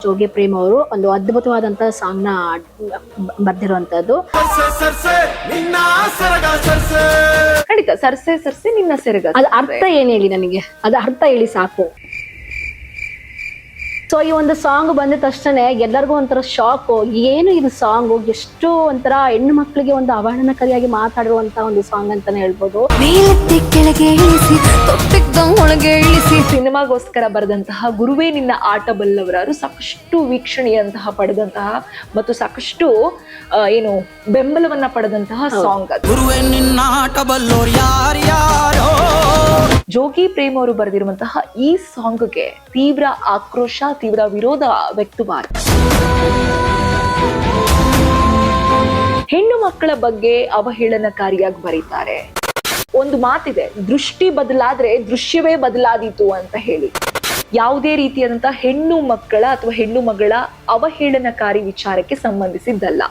ಜೋಗಿ ಪ್ರೇಮ್ ಅವರು ಒಂದು ಅದ್ಭುತವಾದಂತಹ ಸಾಂಗ್ ನ ಬರ್ದಿರುವಂತದ್ದು. ಖಂಡಿತ ಸರ್ಸೆ ಸರ್ಸೆ ನಿನ್ನ ಸೆರಗ. ಅದ ಅರ್ಥ ಏನ್ ಹೇಳಿ ನನಗೆ, ಅದ ಅರ್ಥ ಹೇಳಿ ಸಾಕು. ಸೊ ಈ ಒಂದು ಸಾಂಗ್ ಬಂದ ತಕ್ಷಣ ಎಲ್ಲರಿಗೂ ಒಂಥರ ಶಾಕ್, ಏನು ಇದು ಸಾಂಗ್, ಎಷ್ಟು ಒಂಥರ ಹೆಣ್ಣು ಮಕ್ಕಳಿಗೆ ಒಂದು ಅವಹೇಳನಕಾರಿಯಾಗಿ ಮಾತಾಡಿರುವಂತ ಒಂದು ಸಾಂಗ್ ಅಂತಾನೆ ಹೇಳ್ಬೋದು. ಸಿನಿಮಾಗೋಸ್ಕರ ಬರೆದಂತಹ ಗುರುವೇ ನಿನ್ನ ಆಟ ಬಲ್ಲವರಾರು ಸಾಕಷ್ಟು ವೀಕ್ಷಣೆಯಂತಹ ಪಡೆದಂತಹ ಮತ್ತು ಸಾಕಷ್ಟು ಏನು ಬೆಂಬಲವನ್ನ ಪಡೆದಂತಹ ಸಾಂಗ್ ಅದು. ಗುರುವೇ ನಿನ್ನ ಆಟ ಬಲ್ಲೋರು ಯಾರ್ಯಾರೋ. ಜೋಗಿ ಪ್ರೇಮ್ ಅವರು ಬರೆದಿರುವಂತಹ ಈ ಸಾಂಗ್ಗೆ ತೀವ್ರ ಆಕ್ರೋಶ, ತೀವ್ರ ವಿರೋಧ ವ್ಯಕ್ತವಾಗಿದೆ. ಹೆಣ್ಣು ಮಕ್ಕಳ ಬಗ್ಗೆ ಅವಹೇಳನಕಾರಿಯಾಗಿ ಬರೀತಾರೆ. ಒಂದು ಮಾತಿದೆ, ದೃಷ್ಟಿ ಬದಲಾದ್ರೆ ದೃಶ್ಯವೇ ಬದಲಾದೀತು ಅಂತ ಹೇಳಿ. ಯಾವುದೇ ರೀತಿಯಾದಂತಹ ಹೆಣ್ಣು ಮಕ್ಕಳ ಅಥವಾ ಹೆಣ್ಣು ಮಗಳ ಅವಹೇಳನಕಾರಿ ವಿಚಾರಕ್ಕೆ ಸಂಬಂಧಿಸಿದ್ದಲ್ಲ.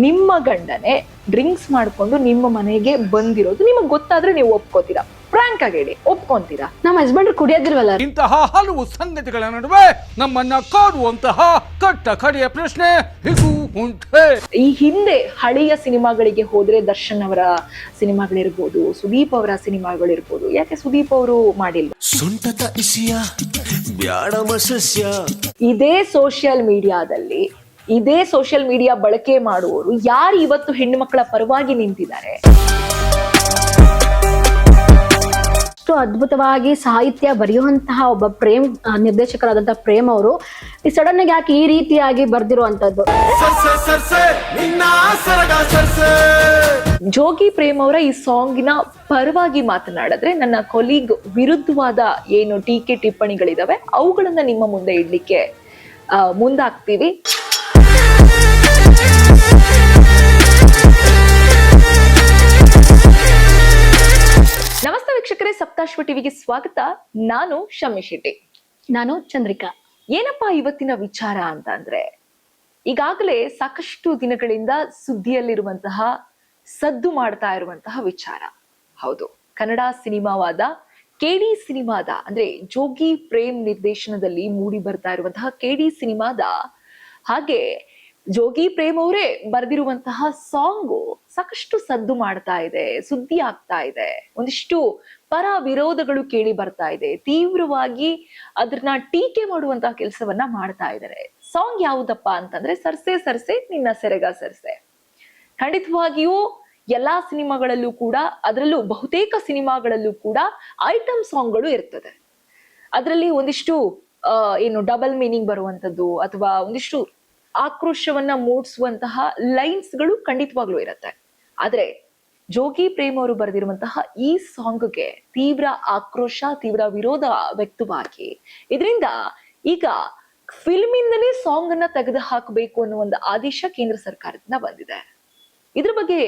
ನಿಮ್ಮ ಗಂಡನೇ ಡ್ರಿಂಕ್ಸ್ ಮಾಡ್ಕೊಂಡು ನಿಮ್ಮ ಮನೆಗೆ ಬಂದಿರೋದು ನಿಮಗೆ ಗೊತ್ತಾದ್ರೆ ನೀವು ಒಪ್ಕೋತೀರಾ? ಫ್ರಾಂಕ್ ಆಗಿ ಹೇಳಿ, ಒಪ್ಕೊಂತೀರಾ? ನಮ್ಮ ಹಸ್ಬೆಂಡ್ ಕುಡಿಯೋದಿಲ್ವಲ್ಲ. ಇಂತಹ ಹಲವು ಸಂಗತಿಗಳ ನಡುವೆ ನಮ್ಮನ್ನ ಕಾಡುವಂತಹ ಕಟ್ಟ ಕಡೆಯ ಪ್ರಶ್ನೆ ಹೀಗೂ ಉಂಟೆ. ಈ ಹಿಂದೆ ಹಳೆಯ ಸಿನಿಮಾಗಳಿಗೆ ಹೋದ್ರೆ ದರ್ಶನ್ ಅವರ ಸಿನಿಮಾಗಳಿರ್ಬೋದು, ಸುದೀಪ್ ಅವರ ಸಿನಿಮಾಗಳಿರ್ಬೋದು, ಯಾಕೆ ಸುದೀಪ್ ಅವರು ಮಾಡಿಲ್ಲ? ಇದೇ ಸೋಷಿಯಲ್ ಮೀಡಿಯಾದಲ್ಲಿ, ಇದೇ ಸೋಷಿಯಲ್ ಮೀಡಿಯಾ ಬಳಕೆ ಮಾಡುವವರು ಯಾರು ಇವತ್ತು ಹೆಣ್ಣು ಮಕ್ಕಳ ಪರವಾಗಿ ನಿಂತಿದ್ದಾರೆ? ಅದ್ಭುತವಾಗಿ ಸಾಹಿತ್ಯ ಬರೆಯುವಂತಹ ಒಬ್ಬ ಪ್ರೇಮ್ ನಿರ್ದೇಶಕರಾದಂತಹ ಪ್ರೇಮ್ ಅವರು ಈ ಸಡನ್ ಆಗಿ ಯಾಕೆ ಈ ರೀತಿಯಾಗಿ ಬರ್ದಿರುವಂತದ್ದು? ಜೋಗಿ ಪ್ರೇಮ್ ಅವರ ಈ ಸಾಂಗಿನ ಪರವಾಗಿ ಮಾತನಾಡಿದ್ರೆ ನನ್ನ ಕೊಲೀಗ್ ವಿರುದ್ಧವಾದ ಏನು ಟೀಕೆ ಟಿಪ್ಪಣಿಗಳಿದಾವೆ ಅವುಗಳನ್ನ ನಿಮ್ಮ ಮುಂದೆ ಇಡ್ಲಿಕ್ಕೆ ಮುಂದಾಗ್ತೀವಿ. ನಮಸ್ತೆ ವೀಕ್ಷಕರೇ, ಸಪ್ತಾಶ್ವ ಟಿವಿಗೆ ಸ್ವಾಗತ. ನಾನು ಶಮ್ಮಿ ಶೆಟ್ಟಿ. ನಾನು ಚಂದ್ರಿಕಾ. ಏನಪ್ಪಾ ಇವತ್ತಿನ ವಿಚಾರ ಅಂತ ಅಂದ್ರೆ, ಈಗಾಗಲೇ ಸಾಕಷ್ಟು ದಿನಗಳಿಂದ ಸುದ್ದಿಯಲ್ಲಿರುವಂತಹ, ಸದ್ದು ಮಾಡ್ತಾ ಇರುವಂತಹ ವಿಚಾರ. ಹೌದು, ಕನ್ನಡ ಸಿನಿಮಾವಾದ ಕೆಡಿ ಸಿನಿಮಾದ ಅಂದ್ರೆ ಜೋಗಿ ಪ್ರೇಮ್ ನಿರ್ದೇಶನದಲ್ಲಿ ಮೂಡಿ ಬರ್ತಾ ಇರುವಂತಹ ಕೆಡಿ ಸಿನಿಮಾದ ಹಾಗೆ ಜೋಗಿ ಪ್ರೇಮ್ ಅವರೇ ಬರೆದಿರುವಂತಹ ಸಾಂಗು ಸಾಕಷ್ಟು ಸದ್ದು ಮಾಡ್ತಾ ಇದೆ, ಸುದ್ದಿ ಆಗ್ತಾ ಇದೆ. ಒಂದಿಷ್ಟು ಪರ ವಿರೋಧಗಳು ಕೇಳಿ ಬರ್ತಾ ಇದೆ. ತೀವ್ರವಾಗಿ ಅದನ್ನ ಟೀಕೆ ಮಾಡುವಂತಹ ಕೆಲಸವನ್ನ ಮಾಡ್ತಾ ಇದ್ದಾರೆ. ಸಾಂಗ್ ಯಾವುದಪ್ಪ ಅಂತಂದ್ರೆ ಸರ್ಸೆ ಸರ್ಸೆ ನಿನ್ನ ಸೆರಗ ಸರ್ಸೆ. ಖಂಡಿತವಾಗಿಯೂ ಎಲ್ಲಾ ಸಿನಿಮಾಗಳಲ್ಲೂ ಕೂಡ, ಅದರಲ್ಲೂ ಬಹುತೇಕ ಸಿನಿಮಾಗಳಲ್ಲೂ ಕೂಡ ಐಟಮ್ ಸಾಂಗ್ಗಳು ಇರ್ತದೆ. ಅದರಲ್ಲಿ ಒಂದಿಷ್ಟು ಏನು ಡಬಲ್ ಮೀನಿಂಗ್ ಬರುವಂತದ್ದು ಅಥವಾ ಒಂದಿಷ್ಟು ಆಕ್ರೋಶವನ್ನ ಮೂಡಿಸುವಂತಹ ಲೈನ್ಸ್ಗಳು ಖಂಡಿತವಾಗ್ಲೂ ಇರತ್ತೆ. ಆದ್ರೆ ಜೋಗಿ ಪ್ರೇಮ್ ಅವರು ಬರೆದಿರುವಂತಹ ಈ ಸಾಂಗ್ಗೆ ತೀವ್ರ ಆಕ್ರೋಶ, ತೀವ್ರ ವಿರೋಧ ವ್ಯಕ್ತವಾಗಿ ಇದರಿಂದ ಈಗ ಫಿಲ್ಮಿಂದಲೇ ಸಾಂಗ್ ಅನ್ನ ತೆಗೆದು ಹಾಕಬೇಕು ಅನ್ನೋ ಒಂದು ಆದೇಶ ಕೇಂದ್ರ ಸರ್ಕಾರದಿಂದ ಬಂದಿದೆ. ಇದ್ರ ಬಗ್ಗೆ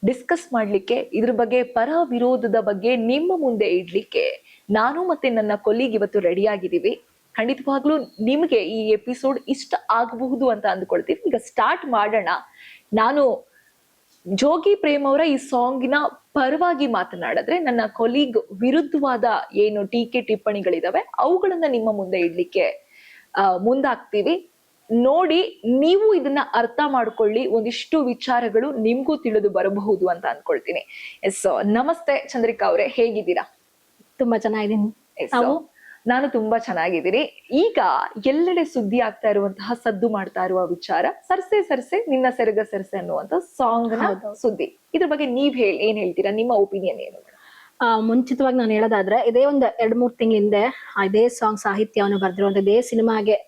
ಡಿಸ್ಕಸ್ ಮಾಡ್ಲಿಕ್ಕೆ, ಇದ್ರ ಬಗ್ಗೆ ಪರ ವಿರೋಧದ ಬಗ್ಗೆ ನಿಮ್ಮ ಮುಂದೆ ಇಡ್ಲಿಕ್ಕೆ ನಾನು ಮತ್ತೆ ನನ್ನ ಕೊಲೀಗ್ ಇವತ್ತು ರೆಡಿ ಆಗಿದ್ದೀವಿ. ಖಂಡಿತವಾಗ್ಲೂ ನಿಮಗೆ ಈ ಎಪಿಸೋಡ್ ಇಷ್ಟ ಆಗಬಹುದು ಅಂತ ಅಂದ್ಕೊಳ್ತೀವಿ. ಈಗ ಸ್ಟಾರ್ಟ್ ಮಾಡೋಣ. ನಾನು ಜೋಗಿ ಪ್ರೇಮ್ ಅವರ ಈ ಸಾಂಗಿನ ಪರವಾಗಿ ಮಾತನಾಡಿದ್ರೆ ನನ್ನ ಕೊಲೀಗ್ ವಿರುದ್ಧವಾದ ಏನು ಟೀಕೆ ಟಿಪ್ಪಣಿಗಳಿದಾವೆ ಅವುಗಳನ್ನ ನಿಮ್ಮ ಮುಂದೆ ಇಡ್ಲಿಕ್ಕೆ ಮುಂದಾಗ್ತೀವಿ. ನೋಡಿ, ನೀವು ಇದನ್ನ ಅರ್ಥ ಮಾಡ್ಕೊಳ್ಳಿ. ಒಂದಿಷ್ಟು ವಿಚಾರಗಳು ನಿಮ್ಗೂ ತಿಳಿದು ಬರಬಹುದು ಅಂತ ಅನ್ಕೊಳ್ತೀನಿ. ಎಸ್, ನಮಸ್ತೆ ಚಂದ್ರಿಕಾ ಅವರೇ, ಹೇಗಿದ್ದೀರಾ? ತುಂಬಾ ಚೆನ್ನಾಗಿದ್ದೀನಿ. ನಾನು ತುಂಬಾ ಚೆನ್ನಾಗಿದ್ದೀನಿ. ಈಗ ಎಲ್ಲೆಡೆ ಸುದ್ದಿ ಆಗ್ತಾ ಇರುವಂತಹ, ಸದ್ದು ಮಾಡ್ತಾ ಇರುವ ವಿಚಾರ ಸರ್ಸೆ ಸರ್ಸೆ ನಿನ್ನ ಸೆರಗ ಸರ್ಸೆ ಅನ್ನುವಂತ ಸಾಂಗ್ ನ ಸುದ್ದಿ. ಇದ್ರ ಬಗ್ಗೆ ನೀವ್ ಏನ್ ಹೇಳ್ತೀರಾ? ನಿಮ್ಮ ಒಪಿನಿಯನ್ ಏನು? ಮುಂಚಿತವಾಗಿ ನಾನು ಹೇಳೋದಾದ್ರೆ, ಇದೇ ಒಂದು 2-3 ತಿಂಗಳ ಹಿಂದೆ ಇದೇ ಸಾಂಗ್ ಸಾಹಿತ್ಯವನ್ನು ಬರ್ದಿರುವಂತ, ಇದೇ ಸಿನಿಮಾಗೆ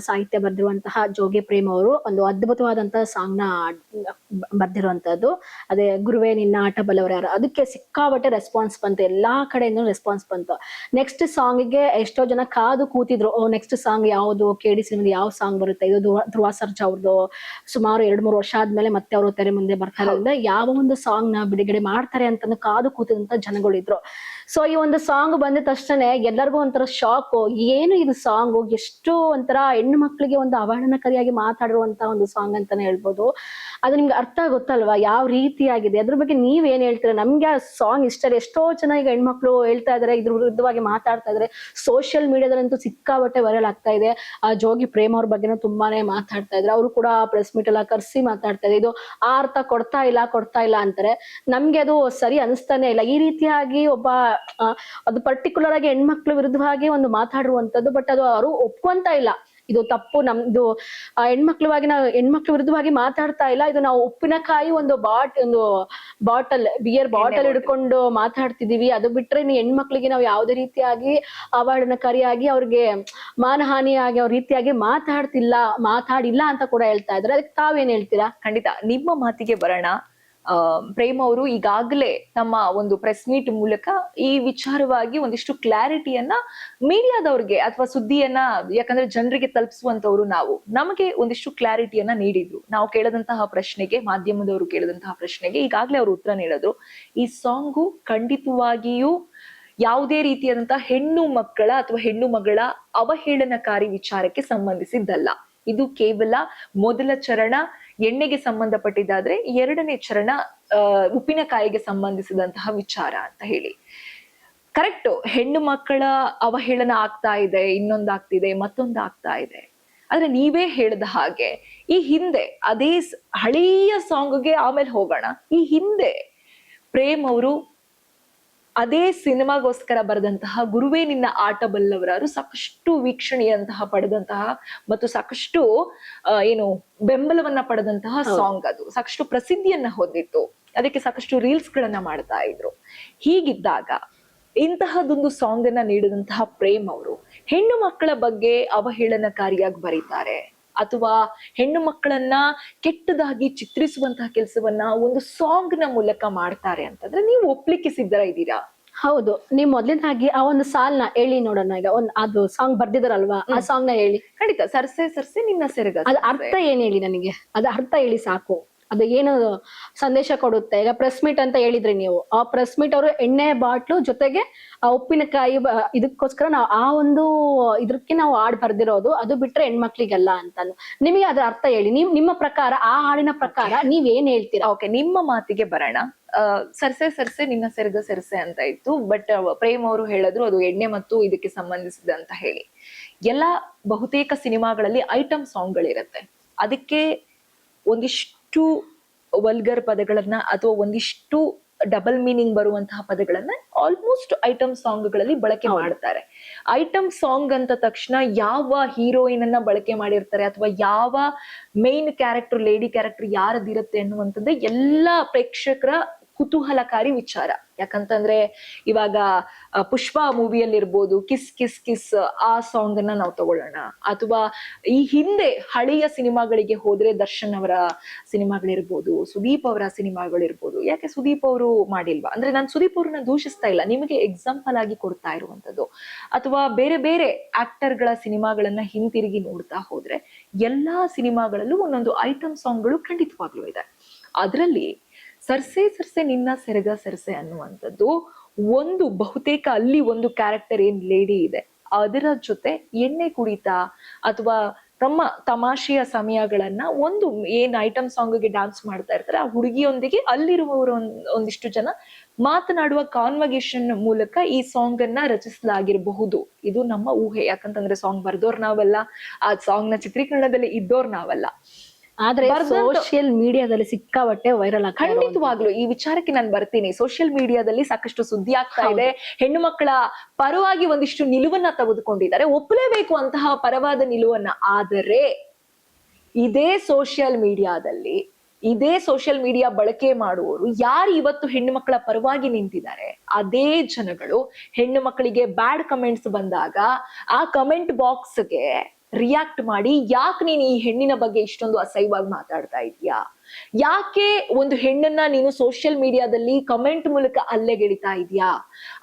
ಸಾಹಿತ್ಯ ಬರ್ದಿರುವಂತಹ ಜೋಗಿ ಪ್ರೇಮ್ ಅವರು ಒಂದು ಅದ್ಭುತವಾದಂತಹ ಸಾಂಗ್ ನ ಬರ್ದಿರುವಂತದ್ದು. ಅದೇ ಗುರುವೇ ನಿನ್ನ ಆಟ ಬಲ್ಲವರಾರು. ಅದಕ್ಕೆ ಸಿಕ್ಕಾಬಟ್ಟೆ ರೆಸ್ಪಾನ್ಸ್ ಬಂತು, ಎಲ್ಲಾ ಕಡೆಯಿಂದ ರೆಸ್ಪಾನ್ಸ್ ಬಂತು. ನೆಕ್ಸ್ಟ್ ಸಾಂಗ್ಗೆ ಎಷ್ಟೋ ಜನ ಕಾದು ಕೂತಿದ್ರು, ನೆಕ್ಸ್ಟ್ ಸಾಂಗ್ ಯಾವುದು, ಕೆಡಿ ಸಿನಿಮಾದ ಯಾವ ಸಾಂಗ್ ಬರುತ್ತೆ, ಇದು ಧ್ರುವ ಸರ್ಜಾ ಅವ್ರದ್ದು. ಸುಮಾರು 2-3 ವರ್ಷ ಆದ್ಮೇಲೆ ಮತ್ತೆ ಅವರು ತೆರೆ ಮುಂದೆ ಬರ್ತಾರಿಂದ ಯಾವ ಒಂದು ಸಾಂಗ್ ನ ಬಿಡುಗಡೆ ಮಾಡ್ತಾರೆ ಅಂತ ಕಾದು ಕೂತಿದಂತ ಜನಗಳಿದ್ರು. ಸೊ ಈ ಒಂದು ಸಾಂಗ್ ಬಂದ ತಕ್ಷಣ ಎಲ್ಲರಿಗೂ ಒಂಥರ ಶಾಕ್, ಏನು ಇದು ಸಾಂಗ್, ಎಷ್ಟು ಒಂಥರ ಹೆಣ್ಣು ಮಕ್ಕಳಿಗೆ ಒಂದು ಅವಹೇಳನಕಾರಿಯಾಗಿ ಮಾತಾಡಿರುವಂತ ಒಂದು ಸಾಂಗ್ ಅಂತಾನೆ ಹೇಳ್ಬೋದು. ಅದು ನಿಮ್ಗೆ ಅರ್ಥ ಗೊತ್ತಲ್ವಾ ಯಾವ ರೀತಿಯಾಗಿದೆ, ಅದ್ರ ಬಗ್ಗೆ ನೀವ್ ಏನ್ ಹೇಳ್ತೀರಾ? ನಮ್ಗೆ ಆ ಸಾಂಗ್ ಇಷ್ಟ. ಎಷ್ಟೋ ಜನ ಈಗ ಹೆಣ್ಮಕ್ಳು ಹೇಳ್ತಾ ಇದಾರೆ, ಇದ್ರ ವಿರುದ್ಧವಾಗಿ ಮಾತಾಡ್ತಾ ಇದಾರೆ. ಸೋಷಿಯಲ್ ಮೀಡಿಯಾದಲ್ಲಂತೂ ಸಿಕ್ಕಾಬಟ್ಟೆ ವೈರಲ್ ಆಗ್ತಾ ಇದೆ. ಆ ಜೋಗಿ ಪ್ರೇಮ್ ಅವ್ರ ಬಗ್ಗೆನೂ ತುಂಬಾನೇ ಮಾತಾಡ್ತಾ ಇದ್ರೆ, ಅವರು ಕೂಡ ಪ್ರೆಸ್ ಮೀಟ್ ಎಲ್ಲ ಕರ್ಸಿ ಮಾತಾಡ್ತಾ ಇದೆ. ಇದು ಆ ಅರ್ಥ ಕೊಡ್ತಾ ಇಲ್ಲ ಅಂತಾರೆ. ನಮ್ಗೆ ಅದು ಸರಿ ಅನಿಸ್ತಾನೆ ಇಲ್ಲ. ಈ ರೀತಿಯಾಗಿ ಒಬ್ಬ ಅದು ಪರ್ಟಿಕ್ಯುಲರ್ ಆಗಿ ಹೆಣ್ಮಕ್ಳು ವಿರುದ್ಧವಾಗಿ ಒಂದು ಮಾತಾಡಿರುವಂತದ್ದು, ಬಟ್ ಅದು ಅವರು ಒಪ್ಕೊಂತ ಇಲ್ಲ. ಇದು ತಪ್ಪು, ನಮ್ದು ಹೆಣ್ಮಕ್ಳು ವಿರುದ್ಧವಾಗಿ ಮಾತಾಡ್ತಾ ಇಲ್ಲ. ಇದು ನಾವು ಉಪ್ಪಿನಕಾಯಿ ಒಂದು ಬಾಟಲ್ ಬಿಯರ್ ಬಾಟಲ್ ಹಿಡ್ಕೊಂಡು ಮಾತಾಡ್ತಿದೀವಿ. ಅದು ಬಿಟ್ರೆ ಇನ್ನು ಹೆಣ್ಮಕ್ಳಿಗೆ ನಾವು ಯಾವುದೇ ರೀತಿಯಾಗಿ ಅವಹೇಳನಕಾರಿಯಾಗಿ ಅವ್ರಿಗೆ ಮಾನಹಾನಿಯಾಗಿ ಅವ್ರ ರೀತಿಯಾಗಿ ಮಾತಾಡಿಲ್ಲ ಅಂತ ಕೂಡ ಹೇಳ್ತಾ ಇದ್ರೆ, ಅದಕ್ಕೆ ತಾವೇನ್ ಹೇಳ್ತೀರಾ? ಖಂಡಿತ ನಿಮ್ಮ ಮಾತಿಗೆ ಬರೋಣ. ಪ್ರೇಮ್ ಅವರು ಈಗಾಗಲೇ ತಮ್ಮ ಒಂದು ಪ್ರೆಸ್ ಮೀಟ್ ಮೂಲಕ ಈ ವಿಚಾರವಾಗಿ ಒಂದಿಷ್ಟು ಕ್ಲಾರಿಟಿಯನ್ನ ಮೀಡಿಯಾದವ್ರಿಗೆ ಅಥವಾ ಸುದ್ದಿಯನ್ನ, ಯಾಕಂದ್ರೆ ಜನರಿಗೆ ತಲುಪಿಸುವಂತವ್ರು ನಮಗೆ ಒಂದಿಷ್ಟು ಕ್ಲಾರಿಟಿಯನ್ನ ನೀಡಿದ್ರು. ನಾವು ಕೇಳದಂತಹ ಪ್ರಶ್ನೆಗೆ, ಮಾಧ್ಯಮದವರು ಕೇಳದಂತಹ ಪ್ರಶ್ನೆಗೆ ಈಗಾಗಲೇ ಅವರು ಉತ್ತರ ನೀಡಿದ್ರು. ಈ ಸಾಂಗು ಖಂಡಿತವಾಗಿಯೂ ಯಾವುದೇ ರೀತಿಯಾದಂತಹ ಹೆಣ್ಣು ಮಕ್ಕಳ ಅಥವಾ ಹೆಣ್ಣು ಮಗಳ ಅವಹೇಳನಕಾರಿ ವಿಚಾರಕ್ಕೆ ಸಂಬಂಧಿಸಿದ್ದಲ್ಲ. ಇದು ಕೇವಲ ಮೊದಲ ಚರಣ ಎಣ್ಣೆಗೆ ಸಂಬಂಧಪಟ್ಟಿದ್ದಾದ್ರೆ, ಎರಡನೇ ಚರಣ ಉಪ್ಪಿನಕಾಯಿಗೆ ಸಂಬಂಧಿಸಿದಂತಹ ವಿಚಾರ ಅಂತ ಹೇಳಿ. ಕರೆಕ್ಟ್, ಹೆಣ್ಣು ಮಕ್ಕಳ ಅವಹೇಳನ ಆಗ್ತಾ ಇದೆ, ಇನ್ನೊಂದಾಗ್ತಿದೆ, ಮತ್ತೊಂದಾಗ್ತಾ ಇದೆ. ಆದ್ರೆ ನೀವೇ ಹೇಳಿದ ಹಾಗೆ ಈ ಹಿಂದೆ ಅದೇ ಹಳೆಯ ಸಾಂಗ್ಗೆ ಆಮೇಲೆ ಹೋಗೋಣ. ಈ ಹಿಂದೆ ಪ್ರೇಮ್ ಅವರು ಅದೇ ಸಿನಿಮಾಗೋಸ್ಕರ ಬರೆದಂತಹ ಗುರುವೇ ನಿನ್ನ ಆಟ ಬಲ್ಲವರಾರು ಸಾಕಷ್ಟು ವೀಕ್ಷಣೆಯಂತಹ ಪಡೆದಂತಹ ಮತ್ತು ಸಾಕಷ್ಟು ಬೆಂಬಲವನ್ನ ಪಡೆದಂತಹ ಸಾಂಗ್. ಅದು ಸಾಕಷ್ಟು ಪ್ರಸಿದ್ಧಿಯನ್ನ ಹೊಂದಿತ್ತು. ಅದಕ್ಕೆ ಸಾಕಷ್ಟು ರೀಲ್ಸ್ ಗಳನ್ನ ಮಾಡ್ತಾ ಇದ್ರು. ಹೀಗಿದ್ದಾಗ ಇಂತಹದೊಂದು ಸಾಂಗ್ ಅನ್ನ ನೀಡಿದಂತಹ ಪ್ರೇಮ್ ಅವರು ಹೆಣ್ಣು ಮಕ್ಕಳ ಬಗ್ಗೆ ಅವಹೇಳನಕಾರಿಯಾಗಿ ಬರೀತಾರೆ ಅಥವಾ ಹೆಣ್ಣು ಮಕ್ಕಳನ್ನ ಕೆಟ್ಟದಾಗಿ ಚಿತ್ರಿಸುವಂತಹ ಕೆಲಸವನ್ನ ಒಂದು ಸಾಂಗ್ ನ ಮೂಲಕ ಮಾಡ್ತಾರೆ ಅಂತಂದ್ರೆ ನೀವು ಒಪ್ಲಿಕ್ಕೆ ಸಿದ್ಧರ ಇದ್ದೀರಾ? ಹೌದು. ನೀವ್ ಮೊದ್ಲನೇದಾಗಿ ಆ ಒಂದು ಸಾಲ್ನ ಹೇಳಿ ನೋಡೋಣ. ಈಗ ಅದು ಸಾಂಗ್ ಬರ್ದಿದಾರಲ್ವಾ, ಆ ಸಾಂಗ್ ನ ಹೇಳಿ. ಖಂಡಿತ. ಸರ್ಸೆ ಸರ್ಸೆ ನಿನ್ನ ಸೆರಗ. ಅದ ಅರ್ಥ ಏನ್ ಹೇಳಿ ನನಗೆ, ಅದ ಅರ್ಥ ಹೇಳಿ ಸಾಕು. ಅದು ಏನು ಸಂದೇಶ ಕೊಡುತ್ತೆ? ಈಗ ಪ್ರೆಸ್ ಮೀಟ್ ಅಂತ ಹೇಳಿದ್ರಿ ನೀವು. ಆ ಪ್ರೆಸ್ ಮೀಟ್ ಅವರು ಎಣ್ಣೆ ಬಾಟ್ಲು ಜೊತೆಗೆ ಆ ಉಪ್ಪಿನಕಾಯಿ ಇದಕ್ಕೋಸ್ಕರ ನಾವು ಆ ಒಂದು ಇದಕ್ಕೆ ನಾವು ಹಾಡ್ ಬರ್ದಿರೋದು. ಅದು ಬಿಟ್ರೆ ಹೆಣ್ಮಕ್ಳಿಗೆಲ್ಲ ಅಂತಾನು. ನಿಮಗೆ ಅದ್ರ ಅರ್ಥ ಹೇಳಿ. ನಿಮ್ಮ ಪ್ರಕಾರ, ಆ ಹಾಡಿನ ಪ್ರಕಾರ ನೀವ್ ಏನ್ ಹೇಳ್ತೀರಾ? ಓಕೆ, ನಿಮ್ಮ ಮಾತಿಗೆ ಬರೋಣ. ಸರ್ಸೆ ಸರ್ಸೆ ನಿನ್ನ ಸೆರಗ ಸೆರಸೆ ಅಂತ ಇತ್ತು. ಬಟ್ ಪ್ರೇಮ್ ಅವರು ಹೇಳಿದ್ರು ಅದು ಎಣ್ಣೆ ಮತ್ತು ಇದಕ್ಕೆ ಸಂಬಂಧಿಸಿದ ಅಂತ ಹೇಳಿ. ಎಲ್ಲಾ ಬಹುತೇಕ ಸಿನಿಮಾಗಳಲ್ಲಿ ಐಟಮ್ ಸಾಂಗ್ ಗಳಿರತ್ತೆ. ಅದಕ್ಕೆ ಒಂದಿಷ್ಟು ವಲ್ಗರ್ ಪದಗಳನ್ನ ಅಥವಾ ಒಂದಿಷ್ಟು ಡಬಲ್ ಮೀನಿಂಗ್ ಬರುವಂತಹ ಪದಗಳನ್ನ ಆಲ್ಮೋಸ್ಟ್ ಐಟಮ್ ಸಾಂಗ್ ಗಳಲ್ಲಿ ಬಳಕೆ ಮಾಡ್ತಾರೆ. ಐಟಮ್ ಸಾಂಗ್ ಅಂತ ತಕ್ಷಣ ಯಾವ ಹೀರೋಯಿನ್ ಅನ್ನ ಬಳಕೆ ಮಾಡಿರ್ತಾರೆ ಅಥವಾ ಯಾವ ಮೇನ್ ಕ್ಯಾರೆಕ್ಟರ್, ಲೇಡಿ ಕ್ಯಾರೆಕ್ಟರ್ ಯಾರದಿರುತ್ತೆ ಅನ್ನುವಂಥದ್ದೇ ಎಲ್ಲಾ ಪ್ರೇಕ್ಷಕರ ಕುತೂಹಲಕಾರಿ ವಿಚಾರ. ಯಾಕಂತಂದ್ರೆ ಇವಾಗ ಪುಷ್ಪ ಮೂವಿಯಲ್ಲಿ ಇರ್ಬೋದು, ಕಿಸ್ ಕಿಸ್ ಕಿಸ್ ಆ ಸಾಂಗ್ ಅನ್ನ ನಾವು ತಗೊಳ್ಳೋಣ. ಅಥವಾ ಈ ಹಿಂದೆ ಹಳೆಯ ಸಿನಿಮಾಗಳಿಗೆ ಹೋದ್ರೆ ದರ್ಶನ್ ಅವರ ಸಿನಿಮಾಗಳಿರ್ಬೋದು, ಸುದೀಪ್ ಅವರ ಸಿನಿಮಾಗಳಿರ್ಬೋದು. ಯಾಕೆ ಸುದೀಪ್ ಅವರು ಮಾಡಿಲ್ವಾ ಅಂದ್ರೆ, ನಾನು ಸುದೀಪ್ ಅವ್ರನ್ನ ದೂಷಿಸ್ತಾ ಇಲ್ಲ, ನಿಮಗೆ ಎಕ್ಸಾಂಪಲ್ ಆಗಿ ಕೊಡ್ತಾ ಇರುವಂತದ್ದು. ಅಥವಾ ಬೇರೆ ಬೇರೆ ಆಕ್ಟರ್ ಗಳ ಸಿನಿಮಾಗಳನ್ನ ಹಿಂತಿರುಗಿ ನೋಡ್ತಾ ಹೋದ್ರೆ ಎಲ್ಲಾ ಸಿನಿಮಾಗಳಲ್ಲೂ ಒಂದೊಂದು ಐಟಮ್ ಸಾಂಗ್ಗಳು ಖಂಡಿತವಾಗ್ಲೂ ಇದೆ. ಅದರಲ್ಲಿ ಸರ್ಸೆ ಸರ್ಸೆ ನಿನ್ನ ಸೆರಗ ಸೆರಸೆ ಅನ್ನುವಂಥದ್ದು ಒಂದು ಬಹುತೇಕ ಅಲ್ಲಿ ಒಂದು ಕ್ಯಾರೆಕ್ಟರ್ ಏನ್ ಲೇಡಿ ಇದೆ, ಅದರ ಜೊತೆ ಎಣ್ಣೆ ಕುಡಿತಾ ಅಥವಾ ತಮ್ಮ ತಮಾಷೆಯ ಸಮಯಗಳನ್ನ ಒಂದು ಏನ್ ಐಟಮ್ ಸಾಂಗ್ಗೆ ಡ್ಯಾನ್ಸ್ ಮಾಡ್ತಾ ಇರ್ತಾರೆ ಆ ಹುಡುಗಿಯೊಂದಿಗೆ ಅಲ್ಲಿರುವವರು ಒಂದಿಷ್ಟು ಜನ ಮಾತನಾಡುವ ಕಾನ್ವರ್ಸೇಷನ್ ಮೂಲಕ ಈ ಸಾಂಗ್ ಅನ್ನ ರಚಿಸಲಾಗಿರಬಹುದು. ಇದು ನಮ್ಮ ಊಹೆ. ಯಾಕಂತಂದ್ರೆ ಸಾಂಗ್ ಬರ್ದೋರ್ ನಾವಲ್ಲ, ಆ ಸಾಂಗ್ ನ ಚಿತ್ರೀಕರಣದಲ್ಲಿ ಇದ್ದೋರ್ ನಾವಲ್ಲ. ಆದ್ರೆ ಸೋಷಿಯಲ್ ಮೀಡಿಯಾದಲ್ಲಿ ಸಿಕ್ಕಾಬಟ್ಟೆ ವೈರಲ್ ಆಗ್ತಾ ಇದೆ. ಖಂಡಿತವಾಗ್ಲು ಈ ವಿಚಾರಕ್ಕೆ ನಾನು ಬರ್ತೀನಿ. ಸೋಷಿಯಲ್ ಮೀಡಿಯಾದಲ್ಲಿ ಸಾಕಷ್ಟು ಸುದ್ದಿ ಆಗ್ತಾ ಇದೆ. ಹೆಣ್ಣು ಮಕ್ಕಳ ಪರವಾಗಿ ಒಂದಿಷ್ಟು ನಿಲುವನ್ನ ತೆಗೆದುಕೊಂಡಿದ್ದಾರೆ, ಒಪ್ಪಲೇಬೇಕು ಅಂತಹ ಪರವಾದ ನಿಲುವನ್ನ. ಆದರೆ ಇದೇ ಸೋಷಿಯಲ್ ಮೀಡಿಯಾ ಬಳಕೆ ಮಾಡುವವರು ಯಾರು ಇವತ್ತು ಹೆಣ್ಣು ಮಕ್ಕಳ ಪರವಾಗಿ ನಿಂತಿದ್ದಾರೆ, ಅದೇ ಜನಗಳು ಹೆಣ್ಣು ಮಕ್ಕಳಿಗೆ ಬ್ಯಾಡ್ ಕಮೆಂಟ್ಸ್ ಬಂದಾಗ ಆ ಕಮೆಂಟ್ ಬಾಕ್ಸ್ಗೆ ರಿಯಾಕ್ಟ್ ಮಾಡಿ, ಯಾಕೆ ನೀನು ಈ ಹೆಣ್ಣಿನ ಬಗ್ಗೆ ಇಷ್ಟೊಂದು ಅಸಹ್ಯವಾಗಿ ಮಾತಾಡ್ತಾ ಇದೀಯಾ, ಯಾಕೆ ಒಂದು ಹೆಣ್ಣನ್ನ ನೀನು ಸೋಷಿಯಲ್ ಮೀಡಿಯಾದಲ್ಲಿ ಕಮೆಂಟ್ ಮೂಲಕ ಅಲ್ಲೆಗೆಳಿತಾ ಇದೀಯಾ,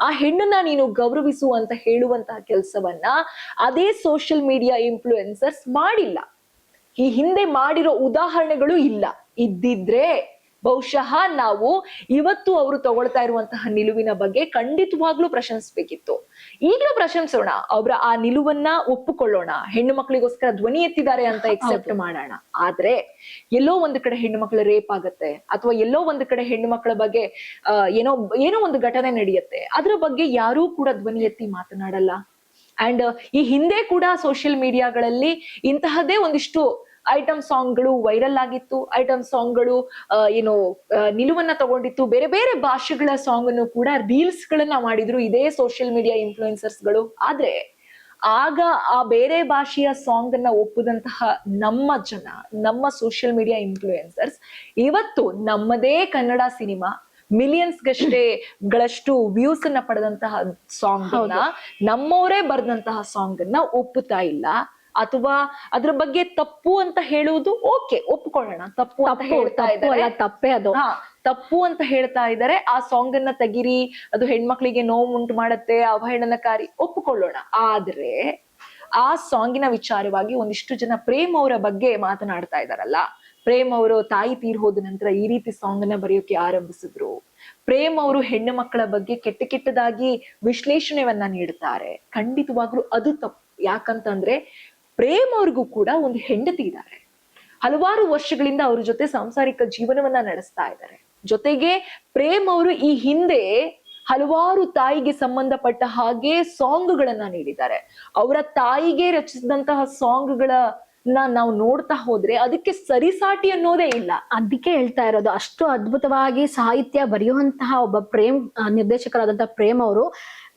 ಆ ಹೆಣ್ಣನ್ನ ನೀನು ಗೌರವಿಸು ಅಂತ ಹೇಳುವಂತಹ ಕೆಲಸವನ್ನ ಅದೇ ಸೋಷಿಯಲ್ ಮೀಡಿಯಾ ಇನ್ಫ್ಲೂಯೆನ್ಸರ್ಸ್ ಮಾಡಿಲ್ಲ. ಈ ಹಿಂದೆ ಮಾಡಿರೋ ಉದಾಹರಣೆಗಳು ಇಲ್ಲ. ಇದ್ದಿದ್ರೆ ಬಹುಶಃ ನಾವು ಇವತ್ತು ಅವರು ತಗೊಳ್ತಾ ಇರುವಂತಹ ನಿಲುವಿನ ಬಗ್ಗೆ ಖಂಡಿತವಾಗ್ಲೂ ಪ್ರಶಂಸಿಸಬೇಕಿತ್ತು. ಈಗಲೂ ಪ್ರಶಂಸೋಣ, ಅವರ ಆ ನಿಲುವನ್ನ ಒಪ್ಪಿಕೊಳ್ಳೋಣ, ಹೆಣ್ಣು ಮಕ್ಕಳಿಗೋಸ್ಕರ ಧ್ವನಿ ಎತ್ತಿದ್ದಾರೆ ಅಂತ ಎಕ್ಸೆಪ್ಟ್ ಮಾಡೋಣ. ಆದ್ರೆ ಎಲ್ಲೋ ಒಂದು ಕಡೆ ಹೆಣ್ಣು ಮಕ್ಕಳ ರೇಪ್ ಆಗತ್ತೆ, ಅಥವಾ ಎಲ್ಲೋ ಒಂದು ಕಡೆ ಹೆಣ್ಣು ಮಕ್ಕಳ ಬಗ್ಗೆ ಏನೋ ಒಂದು ಘಟನೆ ನಡೆಯುತ್ತೆ, ಅದ್ರ ಬಗ್ಗೆ ಯಾರೂ ಕೂಡ ಧ್ವನಿ ಎತ್ತಿ ಮಾತನಾಡಲ್ಲ. ಅಂಡ್ ಈ ಹಿಂದೆ ಕೂಡ ಸೋಷಿಯಲ್ ಮೀಡಿಯಾಗಳಲ್ಲಿ ಇಂತಹದ್ದೇ ಒಂದಿಷ್ಟು ಐಟಮ್ ಸಾಂಗ್ಗಳು ವೈರಲ್ ಆಗಿತ್ತು. ಐಟಮ್ ಸಾಂಗ್ಗಳು ನಿಲುವನ್ನ ತಗೊಂಡಿತ್ತು. ಬೇರೆ ಬೇರೆ ಭಾಷೆಗಳ ಸಾಂಗ್ ಅನ್ನು ಕೂಡ ರೀಲ್ಸ್ ಗಳನ್ನ ಮಾಡಿದ್ರು ಇದೇ ಸೋಷಿಯಲ್ ಮೀಡಿಯಾ ಇನ್ಫ್ಲೂಯೆನ್ಸರ್ಸ್ಗಳು. ಆದ್ರೆ ಆಗ ಆ ಬೇರೆ ಭಾಷೆಯ ಸಾಂಗ್ ಅನ್ನ ಒಪ್ಪದಂತಹ ನಮ್ಮ ಜನ, ನಮ್ಮ ಸೋಷಿಯಲ್ ಮೀಡಿಯಾ ಇನ್ಫ್ಲೂಯೆನ್ಸರ್ಸ್ ಇವತ್ತು ನಮ್ಮದೇ ಕನ್ನಡ ಸಿನಿಮಾ ಗಳಷ್ಟು ವ್ಯೂಸ್ ಅನ್ನ ಪಡೆದಂತಹ ಸಾಂಗ್ ಅನ್ನ, ನಮ್ಮವರೇ ಬರೆದಂತಹ ಸಾಂಗ್ ಅನ್ನ ಒಪ್ಪುತ್ತಾ ಇಲ್ಲ. ಅಥವಾ ಅದ್ರ ಬಗ್ಗೆ ತಪ್ಪು ಅಂತ ಹೇಳುವುದು ಓಕೆ, ಒಪ್ಕೊಳ್ಳೋಣ, ತಪ್ಪು ಅಂತ ಹೇಳ್ತಾ ಇದ್ದಾರೆ, ತಪ್ಪೇ ಅದು, ತಪ್ಪು ಅಂತ ಹೇಳ್ತಾ ಇದ್ದಾರೆ, ಆ ಸಾಂಗ್ ಅನ್ನ ತೆಗಿರಿ, ಅದು ಹೆಣ್ಮಕ್ಳಿಗೆ ನೋವು ಉಂಟು ಮಾಡತ್ತೆ, ಅವಹೇಳನಕಾರಿ, ಒಪ್ಪಿಕೊಳ್ಳೋಣ. ಆದ್ರೆ ಆ ಸಾಂಗಿನ ವಿಚಾರವಾಗಿ ಒಂದಿಷ್ಟು ಜನ ಪ್ರೇಮ್ ಅವರ ಬಗ್ಗೆ ಮಾತನಾಡ್ತಾ ಇದಾರಲ್ಲ, ಪ್ರೇಮ್ ಅವರು ತಾಯಿ ತೀರ್ ಹೋದ ನಂತರ ಈ ರೀತಿ ಸಾಂಗ್ ಅನ್ನ ಬರೆಯೋಕೆ ಆರಂಭಿಸಿದ್ರು. ಪ್ರೇಮ್ ಅವರು ಹೆಣ್ಣು ಮಕ್ಕಳ ಬಗ್ಗೆ ಕೆಟ್ಟದಾಗಿ ವಿಶ್ಲೇಷಣೆಯನ್ನ ನೀಡುತ್ತಾರೆ. ಖಂಡಿತವಾಗ್ಲೂ ಅದು ತಪ್ಪು. ಯಾಕಂತಂದ್ರೆ ಪ್ರೇಮ್ ಅವ್ರಿಗೂ ಕೂಡ ಒಂದು ಹೆಂಡತಿ ಇದ್ದಾರೆ, ಹಲವಾರು ವರ್ಷಗಳಿಂದ ಅವ್ರ ಜೊತೆ ಸಾಂಸಾರಿಕ ಜೀವನವನ್ನ ನಡೆಸ್ತಾ ಇದ್ದಾರೆ. ಜೊತೆಗೆ ಪ್ರೇಮ್ ಅವರು ಈ ಹಿಂದೆ ಹಲವಾರು ತಾಯಿಗೆ ಸಂಬಂಧಪಟ್ಟ ಹಾಗೆ ಸಾಂಗ್ಗಳನ್ನ ನೀಡಿದ್ದಾರೆ. ಅವರ ತಾಯಿಗೆ ರಚಿಸಿದಂತಹ ಸಾಂಗ್ಗಳ ನಾವು ನೋಡ್ತಾ ಹೋದ್ರೆ ಅದಕ್ಕೆ ಸರಿಸಾಟಿ ಅನ್ನೋದೇ ಇಲ್ಲ. ಅದಕ್ಕೆ ಹೇಳ್ತಾ ಇರೋದು, ಅಷ್ಟು ಅದ್ಭುತವಾಗಿ ಸಾಹಿತ್ಯ ಬರೆಯುವಂತಹ ಒಬ್ಬ ನಿರ್ದೇಶಕರಾದಂತಹ ಪ್ರೇಮ್ ಅವರು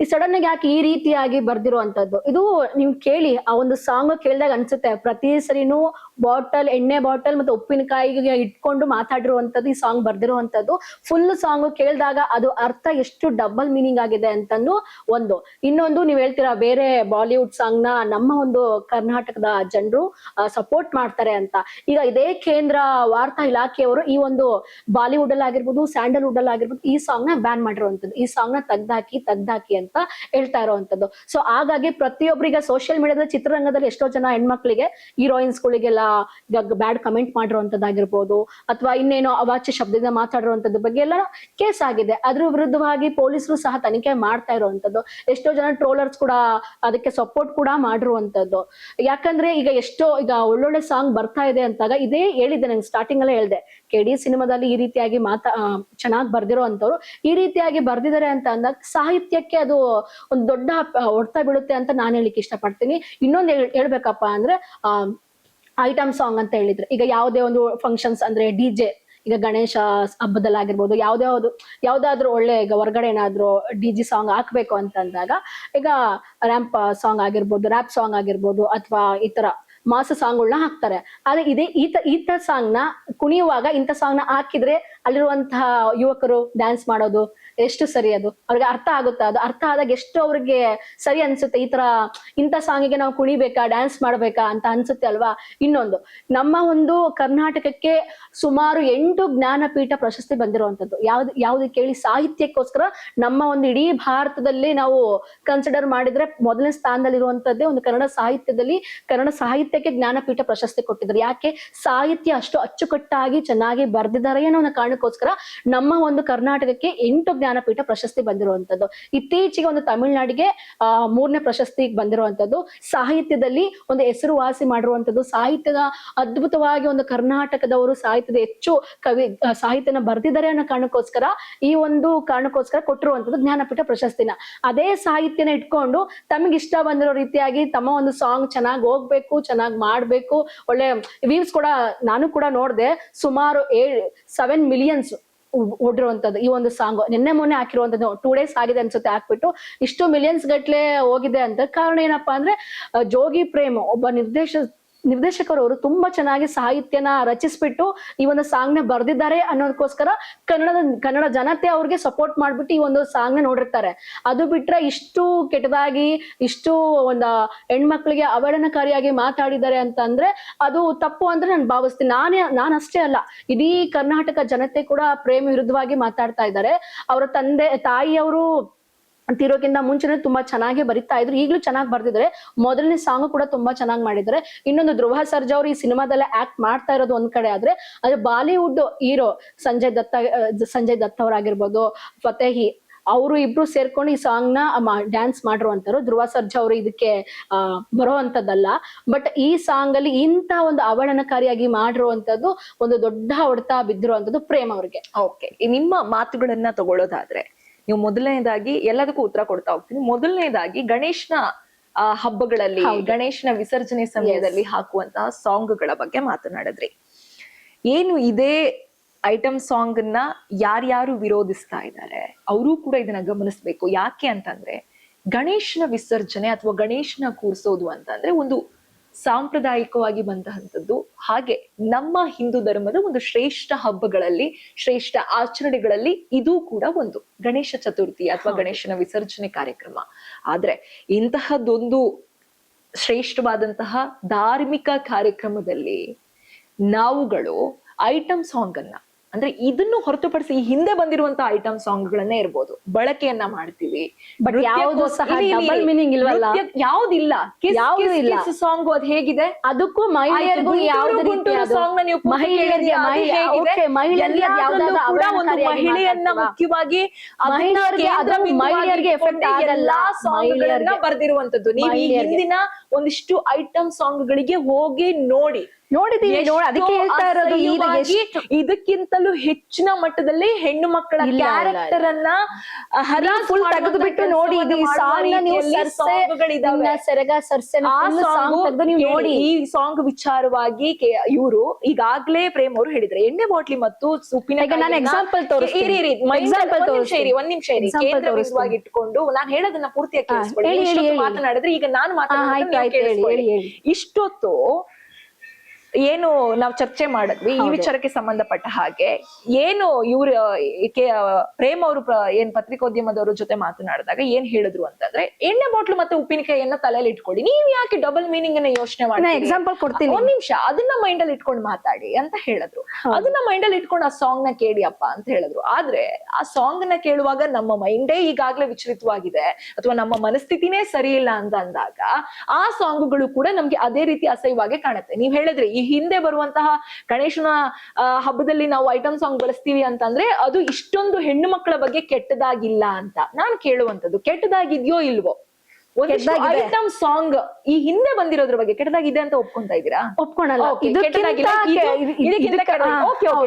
ಈ ಸಡನ್ ಆಗಿ ಯಾಕೆ ಈ ರೀತಿಯಾಗಿ ಬರ್ದಿರುವಂತದ್ದು. ಇದು ನೀವು ಕೇಳಿ, ಆ ಒಂದು ಸಾಂಗ್ ಕೇಳಿದಾಗ ಅನ್ಸುತ್ತೆ ಪ್ರತಿ ಸರಿನೂ ಎಣ್ಣೆ ಬಾಟಲ್ ಮತ್ತೆ ಉಪ್ಪಿನಕಾಯಿಗೆ ಇಟ್ಕೊಂಡು ಮಾತಾಡಿರುವಂತದ್ದು ಈ ಸಾಂಗ್ ಬರ್ದಿರುವಂತದ್ದು. ಫುಲ್ ಸಾಂಗ್ ಕೇಳಿದಾಗ ಅದು ಅರ್ಥ ಎಷ್ಟು ಡಬಲ್ ಮೀನಿಂಗ್ ಆಗಿದೆ ಅಂತಂದು ಒಂದು. ಇನ್ನೊಂದು, ನೀವ್ ಹೇಳ್ತೀರಾ ಬೇರೆ ಬಾಲಿವುಡ್ ಸಾಂಗ್ ನ ನಮ್ಮ ಒಂದು ಕರ್ನಾಟಕದ ಜನರು ಸಪೋರ್ಟ್ ಮಾಡ್ತಾರೆ ಅಂತ. ಈಗ ಇದೇ ಕೇಂದ್ರ ವಾರ್ತಾ ಇಲಾಖೆಯವರು ಈ ಒಂದು ಬಾಲಿವುಡ್ ಅಲ್ಲಿ ಆಗಿರ್ಬೋದು, ಸ್ಯಾಂಡಲ್ವುಡ್ ಅಲ್ಲಿ ಆಗಿರ್ಬೋದು, ಈ ಸಾಂಗ್ ನ ಬ್ಯಾನ್ ಮಾಡಿರುವಂತದ್ದು, ಈ ಸಾಂಗ್ ನ ತೆಗ್ದಾಕಿ ಅಂತ ಹೇಳ್ತಾ ಇರುವಂತದ್ದು. ಸೊ ಹಾಗಾಗಿ ಪ್ರತಿಯೊಬ್ಬರಿಗೆ ಸೋಷಿಯಲ್ ಮೀಡಿಯಾದ ಚಿತ್ರರಂಗದಲ್ಲಿ ಎಷ್ಟೋ ಜನ ಹೆಣ್ಮಕ್ಳಿಗೆ, ಹೀರೋಯಿನ್ಸ್ ಗಳಿಗೆಲ್ಲ ಬ್ಯಾಡ್ ಕಮೆಂಟ್ ಮಾಡಿರುವಂತದ್ದಾಗಿರ್ಬೋದು, ಅಥವಾ ಇನ್ನೇನೋ ಅವಾಚ್ಯ ಶಬ್ದದಿಂದ ಮಾತಾಡಿರುವಂತದ್ದು ಬಗ್ಗೆ ಎಲ್ಲ ಕೇಸ್ ಆಗಿದೆ. ಅದ್ರ ವಿರುದ್ಧವಾಗಿ ಪೊಲೀಸರು ಸಹ ತನಿಖೆ ಮಾಡ್ತಾ ಇರುವಂತದ್ದು. ಎಷ್ಟೋ ಜನ ಟ್ರೋಲರ್ಸ್ ಕೂಡ ಅದಕ್ಕೆ ಸಪೋರ್ಟ್ ಕೂಡ ಮಾಡಿರುವಂತದ್ದು. ಯಾಕಂದ್ರೆ ಈಗ ಒಳ್ಳೊಳ್ಳೆ ಸಾಂಗ್ ಬರ್ತಾ ಇದೆ ಅಂತಾಗ, ಇದೇ ಹೇಳಿದ್ದೆ ನಂಗೆ ಸ್ಟಾರ್ಟಿಂಗ್ ಅಲ್ಲೇ ಹೇಳ್ದೆ, KD ಸಿನಿಮಾದಲ್ಲಿ ಈ ರೀತಿಯಾಗಿ ಚೆನ್ನಾಗಿ ಬರ್ದಿರೋ ಅಂತವ್ರು ಈ ರೀತಿಯಾಗಿ ಬರ್ದಿದ್ದಾರೆ ಅಂತ ಅಂದಾಗ ಸಾಹಿತ್ಯಕ್ಕೆ ಅದು ಒಂದು ದೊಡ್ಡ ಹೊಡ್ತಾ ಬೀಳುತ್ತೆ ಅಂತ ನಾನು ಹೇಳಿಕ್ಕೆ ಇಷ್ಟಪಡ್ತೀನಿ. ಇನ್ನೊಂದು ಹೇಳ್ಬೇಕಪ್ಪ ಅಂದ್ರೆ ಐಟಮ್ ಸಾಂಗ್ ಅಂತ ಹೇಳಿದ್ರೆ, ಈಗ ಯಾವುದೇ ಒಂದು ಫಂಕ್ಷನ್ಸ್ ಅಂದ್ರೆ DJ, ಈಗ ಗಣೇಶ ಹಬ್ಬದಲ್ಲಾಗಿರ್ಬೋದು, ಯಾವ್ದಾದ್ರು ಒಳ್ಳೆ ಈಗ ಹೊರಗಡೆ ಏನಾದ್ರು DJ ಸಾಂಗ್ ಹಾಕ್ಬೇಕು ಅಂತಂದಾಗ, ಈಗ ರ್ಯಾಂಪ್ ಸಾಂಗ್ ಆಗಿರ್ಬೋದು, ರ್ಯಾಪ್ ಸಾಂಗ್ ಆಗಿರ್ಬೋದು, ಅಥವಾ ಈ ತರ ಮಾಸ ಸಾಂಗ್ಗಳನ್ನ ಹಾಕ್ತಾರೆ. ಆದ್ರೆ ಈತ ಸಾಂಗ್ ನ ಕುಣಿಯುವಾಗ ಇಂಥ ಸಾಂಗ್ ನ ಹಾಕಿದ್ರೆ ಅಲ್ಲಿರುವಂತಹ ಯುವಕರು ಡ್ಯಾನ್ಸ್ ಮಾಡೋದು ಎಷ್ಟು ಸರಿ? ಅದು ಅವ್ರಿಗೆ ಅರ್ಥ ಆಗುತ್ತಾ? ಅದು ಅರ್ಥ ಆದಾಗ ಎಷ್ಟು ಅವ್ರಿಗೆ ಸರಿ ಅನ್ಸುತ್ತೆ? ಇಂಥ ಸಾಂಗಿಗೆ ನಾವು ಕುಣಿಬೇಕಾ, ಡ್ಯಾನ್ಸ್ ಮಾಡ್ಬೇಕಾ ಅಂತ ಅನ್ಸುತ್ತೆ ಅಲ್ವಾ? ಇನ್ನೊಂದು, ನಮ್ಮ ಒಂದು ಕರ್ನಾಟಕಕ್ಕೆ ಸುಮಾರು 8 ಜ್ಞಾನಪೀಠ ಪ್ರಶಸ್ತಿ ಬಂದಿರುವಂತದ್ದು. ಯಾವ್ದು ಕೇಳಿ, ಸಾಹಿತ್ಯಕ್ಕೋಸ್ಕರ ನಮ್ಮ ಒಂದು ಇಡೀ ಭಾರತದಲ್ಲಿ ನಾವು ಕನ್ಸಿಡರ್ ಮಾಡಿದ್ರೆ ಮೊದಲನೇ ಸ್ಥಾನದಲ್ಲಿರುವಂತದ್ದೇ ಒಂದು ಕನ್ನಡ ಸಾಹಿತ್ಯದಲ್ಲಿ. ಕನ್ನಡ ಸಾಹಿತ್ಯಕ್ಕೆ ಜ್ಞಾನಪೀಠ ಪ್ರಶಸ್ತಿ ಕೊಟ್ಟಿದ್ದಾರೆ. ಯಾಕೆ? ಸಾಹಿತ್ಯ ಅಷ್ಟು ಅಚ್ಚುಕಟ್ಟಾಗಿ ಚೆನ್ನಾಗಿ ಬರ್ದಿದ್ದಾರೆ ಅನ್ನೋ ಒಂದು ಕಾರಣಕ್ಕೋಸ್ಕರ ನಮ್ಮ ಒಂದು ಕರ್ನಾಟಕಕ್ಕೆ 8 ಜ್ಞಾನಪೀಠ ಪ್ರಶಸ್ತಿ ಬಂದಿರುವಂತದ್ದು. ಇತ್ತೀಚೆಗೆ ಒಂದು ತಮಿಳ್ನಾಡಿಗೆ 3ನೇ ಪ್ರಶಸ್ತಿ ಬಂದಿರುವಂತದ್ದು. ಸಾಹಿತ್ಯದಲ್ಲಿ ಒಂದು ಹೆಸರುವಾಸಿ ಮಾಡಿರುವಂತದ್ದು, ಸಾಹಿತ್ಯದ ಅದ್ಭುತವಾಗಿ ಒಂದು ಕರ್ನಾಟಕದವರು ಸಾಹಿತ್ಯದ ಹೆಚ್ಚು ಸಾಹಿತ್ಯನ ಬರ್ದಿದ್ದಾರೆ ಅನ್ನೋ ಕಾರಣಕ್ಕೋಸ್ಕರ ಕೊಟ್ಟಿರುವಂತದ್ದು ಜ್ಞಾನಪೀಠ ಪ್ರಶಸ್ತಿನ. ಅದೇ ಸಾಹಿತ್ಯನ ಇಟ್ಕೊಂಡು ತಮಗೆ ಇಷ್ಟ ಬಂದಿರೋ ರೀತಿಯಾಗಿ ತಮ್ಮ ಒಂದು ಸಾಂಗ್ ಚೆನ್ನಾಗಿ ಹೋಗ್ಬೇಕು, ಚೆನ್ನಾಗಿ ಮಾಡ್ಬೇಕು, ಒಳ್ಳೆ ವ್ಯೂಸ್ ಕೂಡ ನಾನು ಕೂಡ ನೋಡ್ದೆ, ಸುಮಾರು 7 ಮಿಲಿಯನ್ಸ್ ಓಡಿರುವಂತದ್ದು ಈ ಒಂದು ಸಾಂಗ್. ಮೊನ್ನೆ ಹಾಕಿರುವಂತದ್ದು 2 days ಆಗಿದೆ ಅನ್ಸುತ್ತೆ ಹಾಕ್ಬಿಟ್ಟು, ಇಷ್ಟು ಮಿಲಿಯನ್ಸ್ ಗಟ್ಲೆ ಹೋಗಿದೆ ಅಂತ. ಕಾರಣ ಏನಪ್ಪಾ ಅಂದ್ರೆ, ಜೋಗಿ ಪ್ರೇಮ್ ಒಬ್ಬ ನಿರ್ದೇಶಕರವರು ತುಂಬಾ ಚೆನ್ನಾಗಿ ಸಾಹಿತ್ಯನ ರಚಿಸ್ಬಿಟ್ಟು ಈ ಒಂದು ಸಾಂಗ್ ನ ಬರ್ದಿದ್ದಾರೆ ಅನ್ನೋದಕ್ಕೋಸ್ಕರ ಕನ್ನಡ ಜನತೆ ಅವ್ರಿಗೆ ಸಪೋರ್ಟ್ ಮಾಡ್ಬಿಟ್ಟು ಈ ಒಂದು ಸಾಂಗ್ ನ ನೋಡಿರ್ತಾರೆ. ಅದು ಬಿಟ್ರೆ ಇಷ್ಟು ಕೆಟ್ಟದಾಗಿ, ಇಷ್ಟು ಒಂದು ಹೆಣ್ಮಕ್ಳಿಗೆ ಅವಹೇಳನಕಾರಿಯಾಗಿ ಮಾತಾಡಿದ್ದಾರೆ ಅಂತಂದ್ರೆ ಅದು ತಪ್ಪು ಅಂದ್ರೆ ನಾನು ಭಾವಿಸ್ತೀನಿ. ನಾನು ಅಷ್ಟೇ ಅಲ್ಲ, ಇಡೀ ಕರ್ನಾಟಕ ಜನತೆ ಕೂಡ ಪ್ರೇಮ್ ವಿರುದ್ಧವಾಗಿ ಮಾತಾಡ್ತಾ ಇದ್ದಾರೆ. ಅವರ ತಾಯಿಯವರು ತೀರೋಕ್ಕಿಂತ ಮುಂಚೆನೆ ತುಂಬಾ ಚೆನ್ನಾಗಿ ಬರಿತಾ ಇದ್ರು, ಈಗಲೂ ಚೆನ್ನಾಗಿ ಬರ್ದಿದ್ದಾರೆ. ಮೊದಲನೇ ಸಾಂಗ್ ಕೂಡ ತುಂಬಾ ಚೆನ್ನಾಗಿ ಮಾಡಿದ್ದಾರೆ. ಇನ್ನೊಂದು ಧ್ರುವ ಸರ್ಜಾ ಅವರು ಈ ಸಿನಿಮಾದಲ್ಲೇ ಆಕ್ಟ್ ಮಾಡ್ತಾ ಇರೋದು ಒಂದ್ ಕಡೆ ಆದ್ರೆ, ಅದೇ ಬಾಲಿವುಡ್ ಹೀರೋ ಸಂಜಯ್ ದತ್ತ ಅವರಾಗಿರ್ಬೋದು, ಫತೇಹಿ ಅವರು ಇಬ್ರು ಸೇರ್ಕೊಂಡು ಈ ಸಾಂಗ್ ನ ಡ್ಯಾನ್ಸ್ ಮಾಡಿರುವಂತರು. ಧ್ರುವ ಸರ್ಜಾ ಅವರು ಇದಕ್ಕೆ ಬರುವಂತದ್ದಲ್ಲ. ಬಟ್ ಈ ಸಾಂಗ್ ಅಲ್ಲಿ ಇಂತ ಒಂದು ಅವಹೇಳನಕಾರಿಯಾಗಿ ಮಾಡಿರುವಂತದ್ದು ಒಂದು ದೊಡ್ಡ ಹೊಡೆತ ಬಿದ್ದಿರುವಂತದ್ದು ಪ್ರೇಮ್ ಅವ್ರಿಗೆ. ಓಕೆ, ನಿಮ್ಮ ಮಾತುಗಳನ್ನ ತಗೊಳ್ಳೋದಾದ್ರೆ, ನೀವು ಮೊದಲನೇದಾಗಿ ಎಲ್ಲದಕ್ಕೂ ಉತ್ತರ ಕೊಡ್ತಾ ಹೋಗ್ತೀನಿ. ಮೊದಲನೇದಾಗಿ ಗಣೇಶನ ಹಬ್ಬಗಳಲ್ಲಿ, ಗಣೇಶನ ವಿಸರ್ಜನೆ ಸಮಯದಲ್ಲಿ ಹಾಕುವಂತಹ ಸಾಂಗ್ಗಳ ಬಗ್ಗೆ ಮಾತನಾಡಿದ್ರಿ. ಏನು ಇದೇ ಐಟಮ್ ಸಾಂಗ್ ನ ಯಾರ್ಯಾರು ವಿರೋಧಿಸ್ತಾ ಇದ್ದಾರೆ ಅವರು ಕೂಡ ಇದನ್ನ ಗಮನಿಸ್ಬೇಕು. ಯಾಕೆ ಅಂತಂದ್ರೆ, ಗಣೇಶನ ವಿಸರ್ಜನೆ ಅಥವಾ ಗಣೇಶನ ಕೂರಿಸೋದು ಅಂತಂದ್ರೆ ಒಂದು ಸಾಂಪ್ರದಾಯಿಕವಾಗಿ ಬಂದಂಥದ್ದು. ಹಾಗೆ ನಮ್ಮ ಹಿಂದೂ ಧರ್ಮದ ಒಂದು ಶ್ರೇಷ್ಠ ಹಬ್ಬಗಳಲ್ಲಿ, ಶ್ರೇಷ್ಠ ಆಚರಣೆಗಳಲ್ಲಿ ಇದು ಕೂಡ ಒಂದು ಗಣೇಶ ಚತುರ್ಥಿ ಅಥವಾ ಗಣೇಶನ ವಿಸರ್ಜನೆ ಕಾರ್ಯಕ್ರಮ. ಆದ್ರೆ ಇಂತಹದ್ದೊಂದು ಶ್ರೇಷ್ಠವಾದಂತಹ ಧಾರ್ಮಿಕ ಕಾರ್ಯಕ್ರಮದಲ್ಲಿ ನಾವುಗಳು ಐಟಮ್ ಸಾಂಗ್ ಅನ್ನ, ಅಂದ್ರೆ ಇದನ್ನು ಹೊರತುಪಡಿಸಿ ಈ ಹಿಂದೆ ಬಂದಿರುವಂತಹ ಐಟಮ್ ಸಾಂಗ್ ಗಳನ್ನೇ ಇರ್ಬೋದು, ಬಳಕೆಯನ್ನ ಮಾಡ್ತೀವಿ. ಬಟ್ ಯಾವುದು ಸಹ ಡಬಲ್ ಮೀನಿಂಗ್ ಇಲ್ವಲ್ಲ, ಯಾವ್ದಿಲ್ಲ. ಸಾಂಗ್ ಅದ್ ಹೇಗಿದೆ, ಅದಕ್ಕೂ ಮಹಿಳೆಯರಿಗೂ ಸಾಂಗ್ ನೀವು ಮಹಿಳೆಯನ್ನ ಮುಖ್ಯವಾಗಿ ಮಹಿಳೆಯರಿಗೆ ಎಲ್ಲಾ ಸಾಂಗ್ಗಳನ್ನ ಬರ್ದಿರುವಂತದ್ದು. ನೀವು ಈ ಹಿಂದಿನ ಒಂದಿಷ್ಟು ಐಟಮ್ ಸಾಂಗ್ ಗಳಿಗೆ ಹೋಗಿ ನೋಡಿದೀವಿ. ಅದಕ್ಕೆ ಹೇಳ್ತಾ ಇರೋದು, ಇದಕ್ಕಿಂತಲೂ ಹೆಚ್ಚಿನ ಮಟ್ಟದಲ್ಲಿ ಹೆಣ್ಣು ಮಕ್ಕಳ ಕ್ಯಾರೆಕ್ಟರ್ ಅನ್ನ ಫುಲ್ ತೆಗೆದು ಬಿಟ್ಟು ನೋಡಿ. ಈ ಸಾಂಗ್ ವಿಚಾರವಾಗಿ ಇವರು ಈಗಾಗ್ಲೇ ಪ್ರೇಮ್ ಅವರು ಹೇಳಿದ್ರೆ, ಎಣ್ಣೆ ಬಾಟ್ಲಿ ಮತ್ತು ಉಪ್ಪಿನ ಎಕ್ಸಾಂಪಲ್ ಒಂದ್ ನಿಮಿಷ ಇರಿ, ಕೇಂದ್ರವಾಗಿ ಇಟ್ಕೊಂಡು ನಾನು ಹೇಳೋದನ್ನ ಪೂರ್ತಿಯಾಗಿ ಕೇಳಿಸ್ಕೊಳ್ಳಿ. ಮಾತನಾಡಿದ್ರೆ ಈಗ ನಾನು ಮಾತಾಡ್ತೀನಿ. ಇಷ್ಟೊತ್ತು ಏನು ನಾವು ಚರ್ಚೆ ಮಾಡಿದ್ವಿ ಈ ವಿಚಾರಕ್ಕೆ ಸಂಬಂಧಪಟ್ಟ ಹಾಗೆ, ಏನು ಇವ್ರ ಪ್ರೇಮ್ ಅವರು ಏನ್ ಪತ್ರಿಕೋದ್ಯಮದವ್ರ ಜೊತೆ ಮಾತನಾಡಿದಾಗ ಏನ್ ಹೇಳಿದ್ರು ಅಂತಂದ್ರೆ, ಎಣ್ಣೆ ಬಾಟ್ಲು ಮತ್ತೆ ಉಪ್ಪಿನಕಾಯಿಯನ್ನ ತಲೆಯಲ್ಲಿ ಇಟ್ಕೊಳ್ಳಿ, ನೀವ್ ಯಾಕೆ ಡಬಲ್ ಮೀನಿಂಗ್ ಅನ್ನ ಯೋಚನೆ ಮಾಡಿ, ಎಕ್ಸಾಂಪಲ್ ಕೊಡ್ತೀನಿ, ಒಂದ್ ನಿಮಿಷ ಅದನ್ನ ಮೈಂಡ್ ಅಲ್ಲಿ ಇಟ್ಕೊಂಡು ಮಾತಾಡಿ ಅಂತ ಹೇಳಿದ್ರು. ಅದನ್ನ ಮೈಂಡ್ ಅಲ್ಲಿ ಇಟ್ಕೊಂಡು ಆ ಸಾಂಗ್ ನ ಕೇಳಿ ಅಪ್ಪ ಅಂತ ಹೇಳಿದ್ರು. ಆದ್ರೆ ಆ ಸಾಂಗ್ ನ ಕೇಳುವಾಗ ನಮ್ಮ ಮೈಂಡೇ ಈಗಾಗ್ಲೇ ವಿಚಲಿತವಾಗಿದೆ ಅಥವಾ ನಮ್ಮ ಮನಸ್ಥಿತಿನೇ ಸರಿ ಇಲ್ಲ ಅಂತ ಅಂದಾಗ ಆ ಸಾಂಗ್ಗಳು ಕೂಡ ನಮ್ಗೆ ಅದೇ ರೀತಿ ಅಸಹ್ಯವಾಗಿ ಕಾಣುತ್ತೆ. ನೀವ್ ಹೇಳಿದ್ರಿ, ಈ ಹಿಂದೆ ಬರುವಂತಹ ಗಣೇಶನ ಹಬ್ಬದಲ್ಲಿ ನಾವು ಐಟಮ್ ಸಾಂಗ್ ಬಳಸ್ತೀವಿ ಅಂತಂದ್ರೆ ಅದು ಇಷ್ಟೊಂದು ಹೆಣ್ಣು ಮಕ್ಕಳ ಬಗ್ಗೆ ಕೆಟ್ಟದಾಗಿಲ್ಲ ಅಂತ ನಾನ್ ಕೇಳುವಂತದ್ದು. ಕೆಟ್ಟದಾಗಿದ್ಯೋ ಇಲ್ವೋ, ಐಟಮ್ ಸಾಂಗ್ ಈ ಹಿಂದೆ ಬಂದಿರೋದ್ರ ಬಗ್ಗೆ ಕೆಟ್ಟದಾಗಿದೆ ಅಂತ ಒಪ್ಕೊಂತಾ ಇದೀರಾ? ಒಪ್ಕೊಳಲ್ಲ.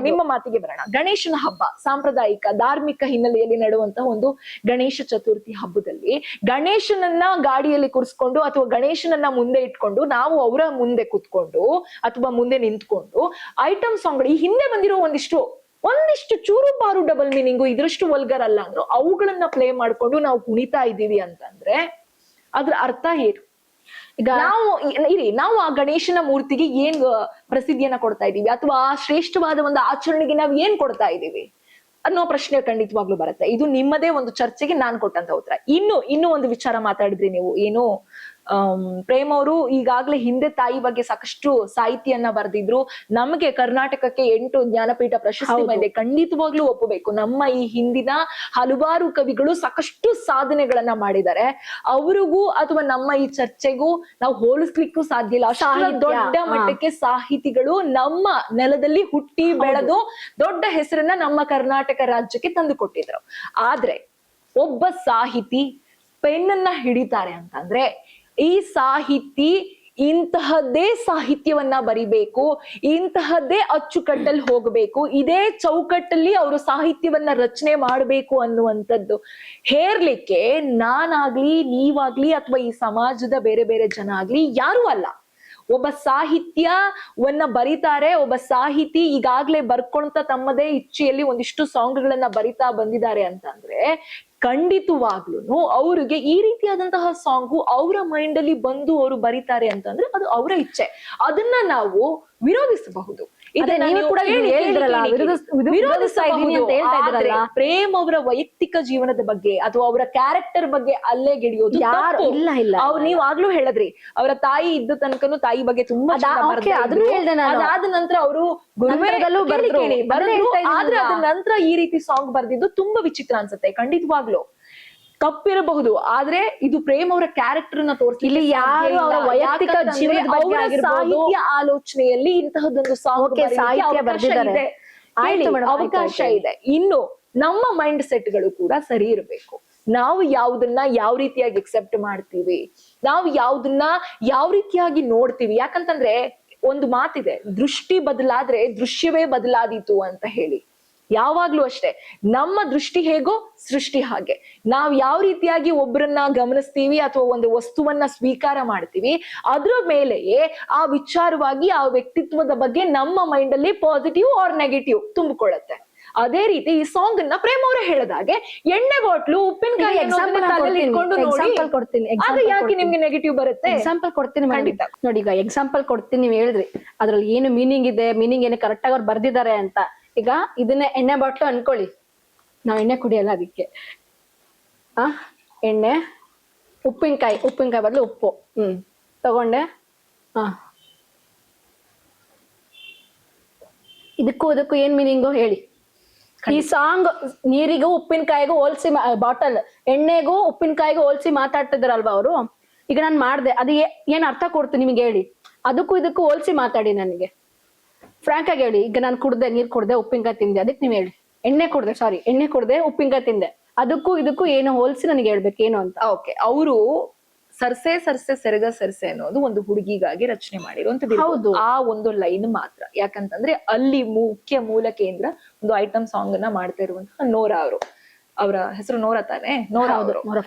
ನಿಮ್ಮ ಮಾತಿಗೆ ಬರೋಣ. ಗಣೇಶನ ಹಬ್ಬ ಸಾಂಪ್ರದಾಯಿಕ ಧಾರ್ಮಿಕ ಹಿನ್ನೆಲೆಯಲ್ಲಿ ನಡೆಯುವಂತಹ ಒಂದು ಗಣೇಶ ಚತುರ್ಥಿ ಹಬ್ಬದಲ್ಲಿ ಗಣೇಶನನ್ನ ಗಾಡಿಯಲ್ಲಿ ಕೂರಿಸ್ಕೊಂಡು ಅಥವಾ ಗಣೇಶನನ್ನ ಮುಂದೆ ಇಟ್ಕೊಂಡು ನಾವು ಅವರ ಮುಂದೆ ಕುತ್ಕೊಂಡು ಅಥವಾ ಮುಂದೆ ನಿಂತ್ಕೊಂಡು ಐಟಮ್ ಸಾಂಗ್ಗಳು ಈ ಹಿಂದೆ ಬಂದಿರೋ ಒಂದಿಷ್ಟು ಚೂರು ಪಾರು ಡಬಲ್ ಮೀನಿಂಗು ಇದ್ರಷ್ಟು ವಲ್ಗರ್ ಅಲ್ಲ ಅಂದ್ರು ಅವುಗಳನ್ನ ಪ್ಲೇ ಮಾಡ್ಕೊಂಡು ನಾವು ಕುಣಿತಾ ಇದ್ದೀವಿ ಅಂತಂದ್ರೆ ಅದ್ರ ಅರ್ಥ ಏನು? ಈಗ ನಾವು ಆ ಗಣೇಶನ ಮೂರ್ತಿಗೆ ಏನ್ ಪ್ರಸಿದ್ಧಿಯನ್ನ ಕೊಡ್ತಾ ಇದೀವಿ ಅಥವಾ ಆ ಶ್ರೇಷ್ಠವಾದ ಒಂದು ಆಚರಣೆಗೆ ನಾವ್ ಏನ್ ಕೊಡ್ತಾ ಇದೀವಿ ಅನ್ನೋ ಪ್ರಶ್ನೆ ಖಂಡಿತವಾಗ್ಲೂ ಬರುತ್ತೆ. ಇದು ನಿಮ್ಮದೇ ಒಂದು ಚರ್ಚೆಗೆ ನಾನ್ ಕೊಟ್ಟಂತ ಉತ್ತರ. ಇನ್ನು ಒಂದು ವಿಚಾರ ಮಾತಾಡಿದ್ರಿ ನೀವು, ಏನು ಪ್ರೇಮ್ ಅವರು ಈಗಾಗ್ಲೇ ಹಿಂದೆ ತಾಯಿ ಬಗ್ಗೆ ಸಾಕಷ್ಟು ಸಾಹಿತ್ಯವನ್ನ ಬರೆದಿದ್ರು. ನಮಗೆ ಕರ್ನಾಟಕಕ್ಕೆ 8 ಜ್ಞಾನಪೀಠ ಪ್ರಶಸ್ತಿ ಬಂದಿದೆ. ಖಂಡಿತವಾಗ್ಲೂ ಒಪ್ಪಬೇಕು, ನಮ್ಮ ಈ ಹಿಂದಿನ ಹಲವಾರು ಕವಿಗಳು ಸಾಕಷ್ಟು ಸಾಧನೆಗಳನ್ನ ಮಾಡಿದ್ದಾರೆ. ಅವ್ರಿಗೂ ಅಥವಾ ನಮ್ಮ ಈ ಚರ್ಚೆಗೂ ನಾವು ಹೋಲಿಸ್ಲಿಕ್ಕೂ ಸಾಧ್ಯ ಇಲ್ಲ. ಅಷ್ಟು ದೊಡ್ಡ ಮಟ್ಟಕ್ಕೆ ಸಾಹಿತಿಗಳು ನಮ್ಮ ನೆಲದಲ್ಲಿ ಹುಟ್ಟಿ ಬೆಳೆದು ದೊಡ್ಡ ಹೆಸರನ್ನ ನಮ್ಮ ಕರ್ನಾಟಕ ರಾಜ್ಯಕ್ಕೆ ತಂದು ಕೊಟ್ಟಿದ್ರು. ಆದ್ರೆ ಒಬ್ಬ ಸಾಹಿತಿ ಪೆನ್ನನ್ನ ಹಿಡಿತಾರೆ ಅಂತಂದ್ರೆ ಈ ಸಾಹಿತಿ ಇಂತಹದ್ದೇ ಸಾಹಿತ್ಯವನ್ನ ಬರಿಬೇಕು, ಇಂತಹದ್ದೇ ಅಚ್ಚುಕಟ್ಟಲ್ಲಿ ಹೋಗಬೇಕು, ಇದೇ ಚೌಕಟ್ಟಲ್ಲಿ ಅವರು ಸಾಹಿತ್ಯವನ್ನ ರಚನೆ ಮಾಡಬೇಕು ಅನ್ನುವಂಥದ್ದು ಹೇರ್ಲಿಕ್ಕೆ ನಾನಾಗ್ಲಿ ನೀವಾಗ್ಲಿ ಅಥವಾ ಈ ಸಮಾಜದ ಬೇರೆ ಬೇರೆ ಜನ ಆಗ್ಲಿ ಯಾರೂ ಅಲ್ಲ. ಒಬ್ಬ ಸಾಹಿತ್ಯವನ್ನ ಬರೀತಾರೆ, ಒಬ್ಬ ಸಾಹಿತಿ ಈಗಾಗ್ಲೇ ಬರ್ಕೊಂತ ತಮ್ಮದೇ ಇಚ್ಛೆಯಲ್ಲಿ ಒಂದಿಷ್ಟು ಸಾಂಗ್ಗಳನ್ನ ಬರಿತಾ ಬಂದಿದ್ದಾರೆ ಅಂತಂದ್ರೆ ಖಂಡಿತವಾಗ್ಲೂ ಅವ್ರಿಗೆ ಈ ರೀತಿಯಾದಂತಹ ಸಾಂಗು ಅವರ ಮೈಂಡ್ ಅಲ್ಲಿ ಬಂದು ಅವರು ಬರೀತಾರೆ ಅಂತಂದ್ರೆ ಅದು ಅವರ ಇಚ್ಛೆ. ಅದನ್ನ ನಾವು ವಿರೋಧಿಸಬಹುದು. ಪ್ರೇಮ್ ಅವರ ವೈಯಕ್ತಿಕ ಜೀವನದ ಬಗ್ಗೆ ಅಥವಾ ಅವರ ಕ್ಯಾರೆಕ್ಟರ್ ಬಗ್ಗೆ ಅಲ್ಲೇ ಗೆಡಿಯೋದು ನೀವ್ ಆಗ್ಲೂ ಹೇಳಿದ್ರಿ, ಅವರ ತಾಯಿ ಇದ್ದ ತನಕನು ತಾಯಿ ಬಗ್ಗೆ ತುಂಬಾ ಅದಾದ ನಂತರ ಅವರು ಆದ್ರೆ ಅದ ನಂತರ ಈ ರೀತಿ ಸಾಂಗ್ ಬರ್ದಿದ್ದು ತುಂಬಾ ವಿಚಿತ್ರ ಅನ್ಸುತ್ತೆ ಖಂಡಿತವಾಗ್ಲು. ತಪ್ಪಿರಬಹುದು, ಆದ್ರೆ ಇದು ಪ್ರೇಮ್ ಅವರ ಕ್ಯಾರೆಕ್ಟರ್ ನ ತೋರಿಸಿ ಇಲ್ಲಿ ಯಾರು ಅವರ ವೈಯಕ್ತಿಕ ಜೀವನದ ಬಗ್ಗೆ ಆಗಿರ್ಬೋದು, ಸಾಹಿತ್ಯ ಆಲೋಚನೆಯಲ್ಲಿ ಇಂತಹದ್ದೊಂದು ಸಾಂಗ್ ಸಾಹಿತ್ಯ ಬರ್ದಿದ್ದಾರೆ. ಅವಕಾಶ ಇದೆ. ಇನ್ನು ನಮ್ಮ ಮೈಂಡ್ ಸೆಟ್ ಗಳು ಕೂಡ ಸರಿ ಇರಬೇಕು. ನಾವು ಯಾವುದನ್ನ ಯಾವ ರೀತಿಯಾಗಿ ಎಕ್ಸೆಪ್ಟ್ ಮಾಡ್ತೀವಿ, ನಾವು ಯಾವುದನ್ನ ಯಾವ ರೀತಿಯಾಗಿ ನೋಡ್ತೀವಿ. ಯಾಕಂತಂದ್ರೆ ಒಂದು ಮಾತಿದೆ, ದೃಷ್ಟಿ ಬದಲಾದ್ರೆ ದೃಶ್ಯವೇ ಬದಲಾದೀತು ಅಂತ ಹೇಳಿ. ಯಾವಾಗ್ಲೂ ಅಷ್ಟೇ, ನಮ್ಮ ದೃಷ್ಟಿ ಹೇಗೋ ಸೃಷ್ಟಿ ಹಾಗೆ. ನಾವ್ ಯಾವ ರೀತಿಯಾಗಿ ಒಬ್ಬರನ್ನ ಗಮನಿಸ್ತೀವಿ ಅಥವಾ ಒಂದು ವಸ್ತುವನ್ನ ಸ್ವೀಕಾರ ಮಾಡ್ತೀವಿ, ಅದ್ರ ಮೇಲೆಯೇ ಆ ವಿಚಾರವಾಗಿ ಆ ವ್ಯಕ್ತಿತ್ವದ ಬಗ್ಗೆ ನಮ್ಮ ಮೈಂಡ್ ಅಲ್ಲಿ ಪಾಸಿಟಿವ್ ಆರ್ ನೆಗೆಟಿವ್ ತುಂಬಿಕೊಳ್ಳುತ್ತೆ. ಅದೇ ರೀತಿ ಈ ಸಾಂಗ್ ಅನ್ನ ಪ್ರೇಮ್ ಅವರೇ ಹೇಳದಾಗೆ ಎಣ್ಣೆ ಬಾಟ್ಲು ಉಪ್ಪಿನಕಾಯಿ ಯಾಕೆ ನಿಮ್ಗೆ ನೆಗೆಟಿವ್ ಬರುತ್ತೆ? ಎಕ್ಸಾಂಪಲ್ ಕೊಡ್ತೀನಿ ನೋಡಿ. ಈಗ ಎಕ್ಸಾಂಪಲ್ ಕೊಡ್ತೀನಿ, ನೀವ್ ಹೇಳಿದ್ರಿ ಅದ್ರಲ್ಲಿ ಏನು ಮೀನಿಂಗ್ ಇದೆ, ಮೀನಿಂಗ್ ಏನು ಕರೆಕ್ಟ್ ಆಗಿ ಅವ್ರು ಬರ್ದಿದ್ದಾರೆ ಅಂತ. ಈಗ ಇದನ್ನ ಎಣ್ಣೆ ಬಾಟ್ಲು ಅನ್ಕೊಳ್ಳಿ, ನಾವ್ ಎಣ್ಣೆ ಕುಡಿಯಲ್ಲ ಅದಕ್ಕೆ. ಎಣ್ಣೆ, ಉಪ್ಪಿನಕಾಯಿ ಬದಲು ಉಪ್ಪು ತಗೊಂಡೆ. ಇದಕ್ಕೂ ಏನ್ ಮೀನಿಂಗು ಹೇಳಿ? ಈ ಸಾಂಗ್ ನೀರಿಗೂ ಉಪ್ಪಿನಕಾಯಿಗೂ ಹೋಲ್ಸಿ, ಬಾಟಲ್ ಎಣ್ಣೆಗೂ ಉಪ್ಪಿನಕಾಯಿಗೂ ಹೋಲ್ಸಿ ಮಾತಾಡ್ತಿದಾರಲ್ವಾ ಅವರು. ಈಗ ನಾನ್ ಮಾಡ್ದೆ, ಅದು ಏನ್ ಅರ್ಥ ಕೊಡ್ತು ನಿಮ್ಗೆ ಹೇಳಿ? ಅದಕ್ಕೂ ಇದಕ್ಕೂ ಹೋಲ್ಸಿ ಮಾತಾಡಿ ನನಗೆ ಫ್ರಾಂಕ್ ಆಗಿ ಹೇಳಿ. ಈಗ ನಾನು ಕುಡ್ದೆ, ನೀರ್ ಕುಡ್ದೆ, ಉಪ್ಪಿನಕಾಯಿ ತಿಂದೆ, ಅದಕ್ಕೆ ನೀವ್ ಹೇಳಿ. ಎಣ್ಣೆ ಕುಡ್ದೆ ಉಪ್ಪಿನಕಾಯಿ ತಿಂದೆ, ಅದಕ್ಕೂ ಇದಕ್ಕೂ ಏನು ಹೋಲ್ಸಿ ನನಗೆ ಹೇಳ್ಬೇಕು ಏನು ಅಂತ. ಓಕೆ, ಅವರು ಸರ್ಸೆ ಸೆರಗ ಸರ್ಸೆ ಅನ್ನೋದು ಒಂದು ಹುಡುಗಿಗಾಗಿ ರಚನೆ ಮಾಡಿರುವಂತದ್ದು. ಹೌದು, ಆ ಒಂದು ಲೈನ್ ಮಾತ್ರ. ಯಾಕಂತಂದ್ರೆ ಅಲ್ಲಿ ಮುಖ್ಯ ಮೂಲ ಕೇಂದ್ರ ಒಂದು ಐಟಮ್ ಸಾಂಗ್ ಅನ್ನ ಮಾಡ್ತಾ ಇರುವಂತಹ ನೋರಾ ಅವರು. ಅವರ ಹೆಸರು ನೋರಾ ತಾನೆ? ನೋರಾ ಅವರು.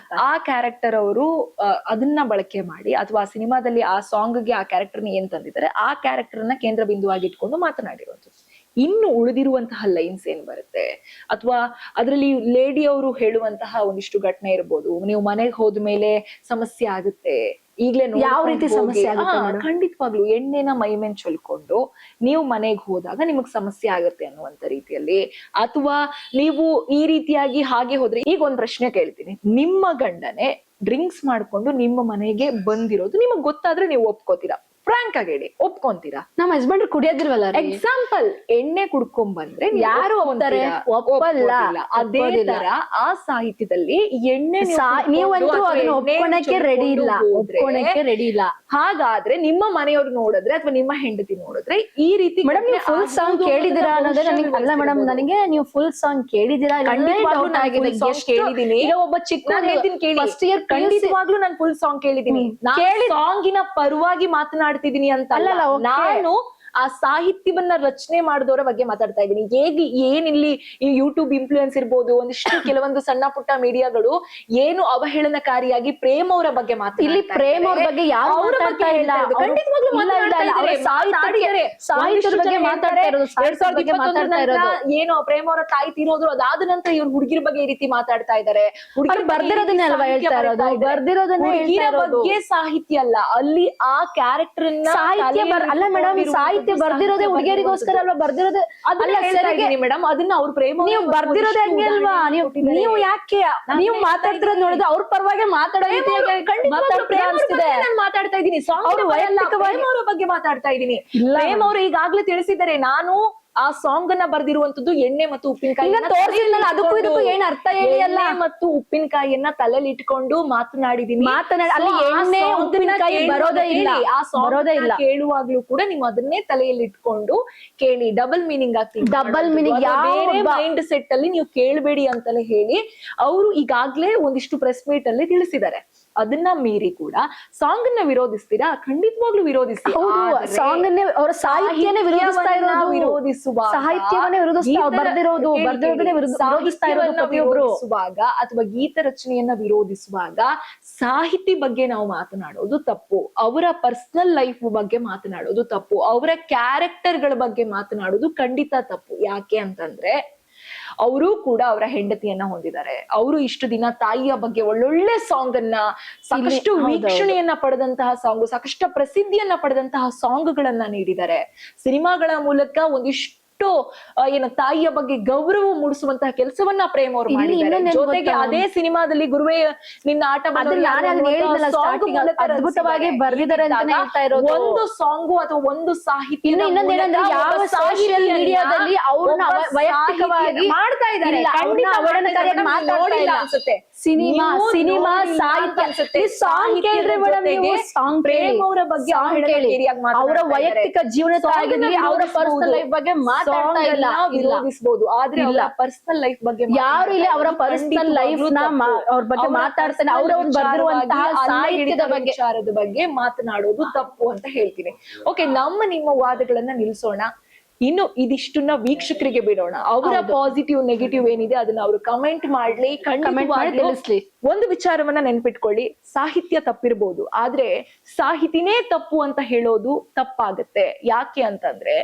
ಆ ಕ್ಯಾರೆಕ್ಟರ್ ಅವರು ಅದನ್ನ ಬಳಕೆ ಮಾಡಿ, ಅಥವಾ ಆ ಸಿನಿಮಾದಲ್ಲಿ ಆ ಸಾಂಗ್ಗೆ ಆ ಕ್ಯಾರೆಕ್ಟರ್ನ ಏನ್ ತಂದಿದ್ದಾರೆ, ಆ ಕ್ಯಾರೆಕ್ಟರ್ನ ಕೇಂದ್ರ ಬಿಂದುವಾಗಿ ಇಟ್ಕೊಂಡು ಮಾತನಾಡಿರುವಂಥದ್ದು. ಇನ್ನು ಉಳಿದಿರುವಂತಹ ಲೈನ್ಸ್ ಏನ್ ಬರುತ್ತೆ, ಅಥವಾ ಅದರಲ್ಲಿ ಲೇಡಿ ಅವರು ಹೇಳುವಂತಹ ಒಂದಿಷ್ಟು ಘಟನೆ ಇರ್ಬೋದು. ನೀವು ಮನೆಗೆ ಹೋದ್ಮೇಲೆ ಸಮಸ್ಯೆ ಆಗುತ್ತೆ, ಈಗ್ಲೇ ಯಾವ ರೀತಿ ಸಮಸ್ಯೆ ಆಗುತ್ತೆ? ಖಂಡಿತವಾಗ್ಲು ಎಣ್ಣೆನ ಮೈ ಮೇಲ್ ಚೊಲ್ಕೊಂಡು ನೀವು ಮನೆಗೆ ಹೋದಾಗ ನಿಮಗ್ ಸಮಸ್ಯೆ ಆಗುತ್ತೆ ಅನ್ನುವಂತ ರೀತಿಯಲ್ಲಿ. ಅಥವಾ ನೀವು ಈ ರೀತಿಯಾಗಿ ಹಾಗೆ ಹೋದ್ರೆ, ಈಗ ಒಂದ್ ಪ್ರಶ್ನೆ ಕೇಳ್ತೀನಿ, ನಿಮ್ಮ ಗಂಡನೇ ಡ್ರಿಂಕ್ಸ್ ಮಾಡ್ಕೊಂಡು ನಿಮ್ಮ ಮನೆಗೆ ಬಂದಿರೋದು ನಿಮಗ್ ಗೊತ್ತಾದ್ರೆ ನೀವು ಒಪ್ಕೋತೀರಾ? ಫ್ರಾಂಕ್ ಆಗಿ ಹೇಳಿ, ಒಪ್ಕೊಂತೀರಾ? ನಮ್ಮ ಹಸ್ಬೆಂಡ್ ಕುಡಿಯೋದಿಲ್ವಲ್ಲ. ಎಕ್ಸಾಂಪಲ್, ಎಣ್ಣೆ ಕುಡ್ಕೊಂಡ್ ಬಂದ್ರೆ ಯಾರು ಒಪ್ತಾರೆ? ಒಪ್ಪಲ್ಲ. ಅದೇ ತರ ಆ ಸಾಹಿತ್ಯದಲ್ಲಿ ಎಣ್ಣೆ ನೀವಂತೂ ಅದನ್ನ ಒಪ್ಕೊಳಕ್ಕೆ ರೆಡಿ ಇಲ್ಲ. ಹಾಗಾದ್ರೆ ನಿಮ್ಮ ಮನೆಯವ್ರು ನೋಡಿದ್ರೆ ಅಥವಾ ನಿಮ್ಮ ಹೆಂಡತಿ ನೋಡಿದ್ರೆ ಈ ರೀತಿ ಮೇಡಮ್ ನೀವು ಫುಲ್ ಸಾಂಗ್ ಕೇಳಿದಿರಾ ಅನ್ನೋದೇ ನನಗೆ ಅಲ್ಲ ಮೇಡಮ್. ನನಗೆ ನೀವು ಫುಲ್ ಸಾಂಗ್ ಕೇಳಿದಿರಾ? ಕೇಳಿದೀನಿ. ಒಬ್ಬ ಚಿಕ್ಕ ಫಸ್ಟ್ ಇಯರ್ ಖಂಡಿತವಾಗ್ಲೂ ನಾನು ಫುಲ್ ಸಾಂಗ್ ಕೇಳಿದೀನಿ. ಸಾಂಗಿನ ಪರವಾಗಿ ಮಾತನಾಡ್ತಿದೀನಿ ಅಂತ ಅಲ್ಲ, ನಾನು ಆ ಸಾಹಿತ್ಯವನ್ನ ರಚನೆ ಮಾಡಿದವರ ಬಗ್ಗೆ ಮಾತಾಡ್ತಾ ಇದ್ದೀನಿ. ಹೇಗೆ ಏನಿಲ್ಲಿ ಈ ಯೂಟ್ಯೂಬ್ ಇನ್ಫ್ಲೂಯೆನ್ಸ್ ಇರ್ಬೋದು, ಒಂದಿಷ್ಟು ಕೆಲವೊಂದು ಸಣ್ಣ ಪುಟ್ಟ ಮೀಡಿಯಾಗಳು ಏನು ಅವಹೇಳನಕಾರಿಯಾಗಿ ಪ್ರೇಮ್ ಅವರ ಬಗ್ಗೆ ಮಾತಾಡ್ತಾರೆ. ಇಲ್ಲಿ ಪ್ರೇಮ್ ಅವ್ರ ಬಗ್ಗೆ ಯಾರು ಮಾತಾಡ್ತಾ ಇಲ್ಲ. ಸಾಹಿತ್ಯದ ಬಗ್ಗೆ ಮಾತಾಡ್ತಾ ಇರೋದು. 2021 ಏನು ಪ್ರೇಮ್ ಅವರ ತಾಯಿ ತೀರೋದ್ರು, ಅದಾದ ನಂತರ ಇವ್ರು ಹುಡುಗಿರ ಬಗ್ಗೆ ಈ ರೀತಿ ಮಾತಾಡ್ತಾ ಇದ್ದಾರೆ. ಬರ್ದಿರೋದನ್ನೇ ಅಲ್ವಾ ಹೇಳ್ತಾ ಇರೋದು? ಬರ್ದಿರೋದನ್ನೇ ಬಗ್ಗೆ ಸಾಹಿತ್ಯ ಅಲ್ಲ, ಅಲ್ಲಿ ಆ ಕ್ಯಾರೆಕ್ಟರ್ ಸಾಹಿತ್ಯ ಅಲ್ಲ ಮೇಡಮ್. ಸಾಹಿತ್ಯ ಬರ್ದಿರೋದೇ ಹುಡುಗಿಯರಿಗೋಸ್ಕರ ಅಲ್ವಾ ಬರ್ದಿರೋದೇ? ಮೇಡಮ್ ಅದನ್ನ ಅವ್ರ ಪ್ರೇಮ ನೀವು ಬರ್ದಿರೋದೇ ಹಂಗೆ ಅಲ್ವಾ? ನೀವು ಯಾಕೆ ನೀವು ಮಾತಾಡ್ತಿರೋದ್ ನೋಡಿದ್ರೆ ಅವ್ರ ಪರವಾಗಿ ಮಾತಾಡ್ತಾ ಇದ್ದೀನಿ. ಪ್ರೇಮ್ ಅವರ ಬಗ್ಗೆ ಮಾತಾಡ್ತಾ ಇದ್ದೀನಿ. ಪ್ರೇಮ್ ಅವರು ಈಗಾಗ್ಲೇ ತಿಳಿಸಿದ್ದಾರೆ, ನಾನು ಆ ಸಾಂಗ್ ಅನ್ನ ಬರ್ದಿರುವಂತದ್ದು ಎಣ್ಣೆ ಮತ್ತು ಉಪ್ಪಿನಕಾಯಿ ಅದಕ್ಕೂ ಇದಕ್ಕೂ ಏನ್ ಅರ್ಥ ಹೇಳಿ ಅಲ್ಲ. ಮತ್ತು ಉಪ್ಪಿನಕಾಯಿಯನ್ನ ತಲೆಯಲ್ಲಿ ಇಟ್ಕೊಂಡು ಮಾತನಾಡಿದೀನಿ. ಅಲ್ಲಿ ಎಣ್ಣೆ ಉಪ್ಪಿನಕಾಯಿ ಬರೋದೇ ಇಲ್ಲ. ಆ ಸಾಂಗ್ ಕೇಳುವಾಗ್ಲೂ ಕೂಡ ನೀವು ಅದನ್ನೇ ತಲೆಯಲ್ಲಿ ಇಟ್ಕೊಂಡು ಕೇಳಿ. ಡಬಲ್ ಮೀನಿಂಗ್ ಆಗ್ತದೆ. ಡಬಲ್ ಮೀನಿಂಗ್ ಬೇರೆ ಮೈಂಡ್ ಸೆಟ್ ಅಲ್ಲಿ ನೀವು ಕೇಳಬೇಡಿ ಅಂತಲೇ ಹೇಳಿ ಅವರು ಈಗಾಗ್ಲೇ ಒಂದಿಷ್ಟು ಪ್ರೆಸ್ ಮೀಟ್ ಅಲ್ಲಿ ತಿಳಿಸಿದ್ದಾರೆ. ಅದನ್ನ ಮೀರಿ ಕೂಡ ಸಾಂಗ್ ಅನ್ನ ವಿರೋಧಿಸ್ತೀರಾ? ಖಂಡಿತವಾಗ್ಲೂ ವಿರೋಧಿಸಿ. ಸಾಂಗ್ ಅನ್ನೇ ಅವರ ಸಾಹಿತ್ಯನೇ ವಿರೋಧಿಸ್ತಾ ಇರೋದು. ಸಾಹಿತ್ಯವನ್ನೇ ವಿರೋಧಿಸುವಾಗ ಅಥವಾ ಗೀತ ರಚನೆಯನ್ನ ವಿರೋಧಿಸುವಾಗ ಸಾಹಿತಿ ಬಗ್ಗೆ ನಾವು ಮಾತನಾಡೋದು ತಪ್ಪು. ಅವರ ಪರ್ಸನಲ್ ಲೈಫ್ ಬಗ್ಗೆ ಮಾತನಾಡೋದು ತಪ್ಪು. ಅವರ ಕ್ಯಾರೆಕ್ಟರ್ಗಳ ಬಗ್ಗೆ ಮಾತನಾಡೋದು ಖಂಡಿತ ತಪ್ಪು. ಯಾಕೆ ಅಂತಂದ್ರೆ ಅವರು ಕೂಡ ಅವರ ಹೆಂಡತಿಯನ್ನ ಹೊಂದಿದ್ದಾರೆ. ಅವರು ಇಷ್ಟು ದಿನ ತಾಯಿಯ ಬಗ್ಗೆ ಒಳ್ಳೊಳ್ಳೆ ಸಾಂಗ್ ಅನ್ನ, ಸಾಕಷ್ಟು ವೀಕ್ಷಣೆಯನ್ನ ಪಡೆದಂತಹ ಸಾಂಗ್, ಸಾಕಷ್ಟು ಪ್ರಸಿದ್ಧಿಯನ್ನ ಪಡೆದಂತಹ ಸಾಂಗ್ ಗಳನ್ನ ನೀಡಿದ್ದಾರೆ. ಸಿನಿಮಾಗಳ ಮೂಲಕ ಒಂದಿಷ್ಟು ಏನು ತಾಯಿಯ ಬಗ್ಗೆ ಗೌರವ ಮೂಡಿಸುವಂತಹ ಕೆಲಸವನ್ನ ಪ್ರೇಮ್ ಅವರು ಇಲ್ಲಿ ಮಾಡಿದ್ದಾರೆ. ಇನ್ನೊಂದೇನ್ ಜೊತೆಗೆ ಗೊತ್ತಾ? ಅದೇ ಸಿನಿಮಾದಲ್ಲಿ ಗುರುವೇ ನಿನ್ನ ಆಟ ಅದ್ರಲ್ಲಿ ನಾನೇ ಅದನ್ನ ಹೇಳಿದ್ನಲ್ಲ starting ಅಲ್ಲಿ ಅದ್ಭುತವಾಗಿ ಬರ್ದಿದ್ದಾರೆ ಅಂತಾನೆ ಹೇಳ್ತಾ ಇರೋದು. ಒಂದು ಸಾಂಗು ಅಥವಾ ಒಂದು ಸಾಹಿತ್ಯ ಇನ್ನೊಂದೇನಂದ್ರೆ ಯಾವ ಸೋಷಿಯಲ್ ಮೀಡಿಯಾದಲ್ಲಿ ಅವ್ರನ್ನ ವೈಯಕ್ತಿಕವಾಗಿ ಮಾಡ್ತಾ ಇದ್ದಾರೆ. ಇಲ್ಲ, ಅವ್ರನ್ನ ಅವಹೇಳನಕಾರಿಯಾಗಿ ಮಾತಾಡ್ತಾ ಇಲ್ಲ ಅನ್ಸುತ್ತೆ. ಸಿನಿಮಾ ಸಾಹಿತ್ಯ ಸಾಂಗ್ ಕೇಳ್ರಿ ಮೇಡಮ್, ನೀವು ಸಾಂಗ್ ಪ್ರೇಮ್ ಅವರ ಬಗ್ಗೆ ಅವರ ವೈಯಕ್ತಿಕ ಜೀವನದಾಗಿರ್ಲಿ ಅವರ ಪರ್ಸನಲ್ ಲೈಫ್ ಬಗ್ಗೆ ಮಾತಾಡ್ತಾ ಇಲ್ಲ. ವಿರೋಧಿಸಬಹುದು, ಆದ್ರೆ ಅವರ ಪರ್ಸನಲ್ ಲೈಫ್ ಬಗ್ಗೆ ಯಾರು ಇಲ್ಲಿ ಅವರ ಪರ್ಸನಲ್ ಲೈಫ್ ನ ಅವ್ರ ಬಗ್ಗೆ ಮಾತಾಡ್ತಾನೆ, ಅವ್ರವ್ರು ಬರ್ದಿರುವಂತಹ ಸಾಹಿತ್ಯದ ಬಗ್ಗೆ ವಿಚಾರದ ಬಗ್ಗೆ ಮಾತನಾಡೋದು ತಪ್ಪು ಅಂತ ಹೇಳ್ತೀನಿ. ಓಕೆ, ನಿಮ್ಮ ವಾದಗಳನ್ನ ನಿಲ್ಸೋಣ. ಇನ್ನು ಇದಿಷ್ಟನ್ನ ವೀಕ್ಷಕರಿಗೆ ಬಿಡೋಣ. ಅವರ ಪಾಸಿಟಿವ್ ನೆಗೆಟಿವ್ ಏನಿದೆ ಅದನ್ನ ಅವರು ಕಮೆಂಟ್ ಮಾಡ್ಲಿ, ತಿಳಿಸ್ಲಿ. ಒಂದು ವಿಚಾರವನ್ನ ನೆನ್ಪಿಟ್ಕೊಳ್ಳಿ, ಸಾಹಿತ್ಯ ತಪ್ಪಿರ್ಬೋದು, ಆದ್ರೆ ಸಾಹಿತಿನೇ ತಪ್ಪು ಅಂತ ಹೇಳೋದು ತಪ್ಪಾಗತ್ತೆ. ಯಾಕೆ ಅಂತಂದ್ರೆ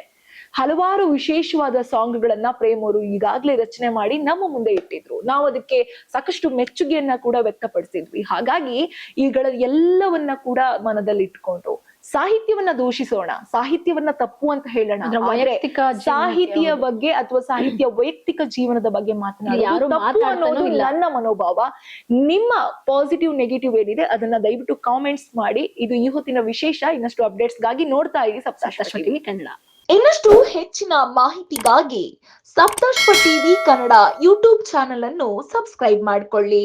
ಹಲವಾರು ವಿಶೇಷವಾದ ಸಾಂಗ್ಗಳನ್ನ ಪ್ರೇಮ್ ಅವರು ಈಗಾಗ್ಲೇ ರಚನೆ ಮಾಡಿ ನಮ್ಮ ಮುಂದೆ ಇಟ್ಟಿದ್ರು. ನಾವು ಅದಕ್ಕೆ ಸಾಕಷ್ಟು ಮೆಚ್ಚುಗೆಯನ್ನ ಕೂಡ ವ್ಯಕ್ತಪಡಿಸಿದ್ವಿ. ಹಾಗಾಗಿ ಈಗಳ ಎಲ್ಲವನ್ನ ಕೂಡ ಮನದಲ್ಲಿ ಇಟ್ಕೊಂಡು ಸಾಹಿತ್ಯವನ್ನ ದೂಷಿಸೋಣ, ಸಾಹಿತ್ಯವನ್ನ ತಪ್ಪು ಅಂತ ಹೇಳೋಣ, ವೈಯಕ್ತಿಕ ಸಾಹಿತ್ಯ ಬಗ್ಗೆ ಅಥವಾ ಸಾಹಿತ್ಯ ವೈಯಕ್ತಿಕ ಜೀವನದ ಬಗ್ಗೆ ಮಾತನಾಡೋದು ನನ್ನ ಮನೋಭಾವ. ನಿಮ್ಮ ಪಾಸಿಟಿವ್ ನೆಗೆಟಿವ್ ಏನಿದೆ ಅದನ್ನ ದಯವಿಟ್ಟು ಕಾಮೆಂಟ್ಸ್ ಮಾಡಿ. ಇದು ಈ ಹೊತ್ತಿನ ವಿಶೇಷ. ಇನ್ನಷ್ಟು ಅಪ್ಡೇಟ್ಸ್ ಗಾಗಿ ನೋಡ್ತಾ ಇರಿ ಸಪ್ತಾಶ್ವ ಟಿವಿ ಕನ್ನಡ. ಇನ್ನಷ್ಟು ಹೆಚ್ಚಿನ ಮಾಹಿತಿಗಾಗಿ Saptashwa TV Kannada YouTube channel ಅನ್ನು ಸಬ್ಸ್ಕ್ರೈಬ್ ಮಾಡಿಕೊಳ್ಳಿ.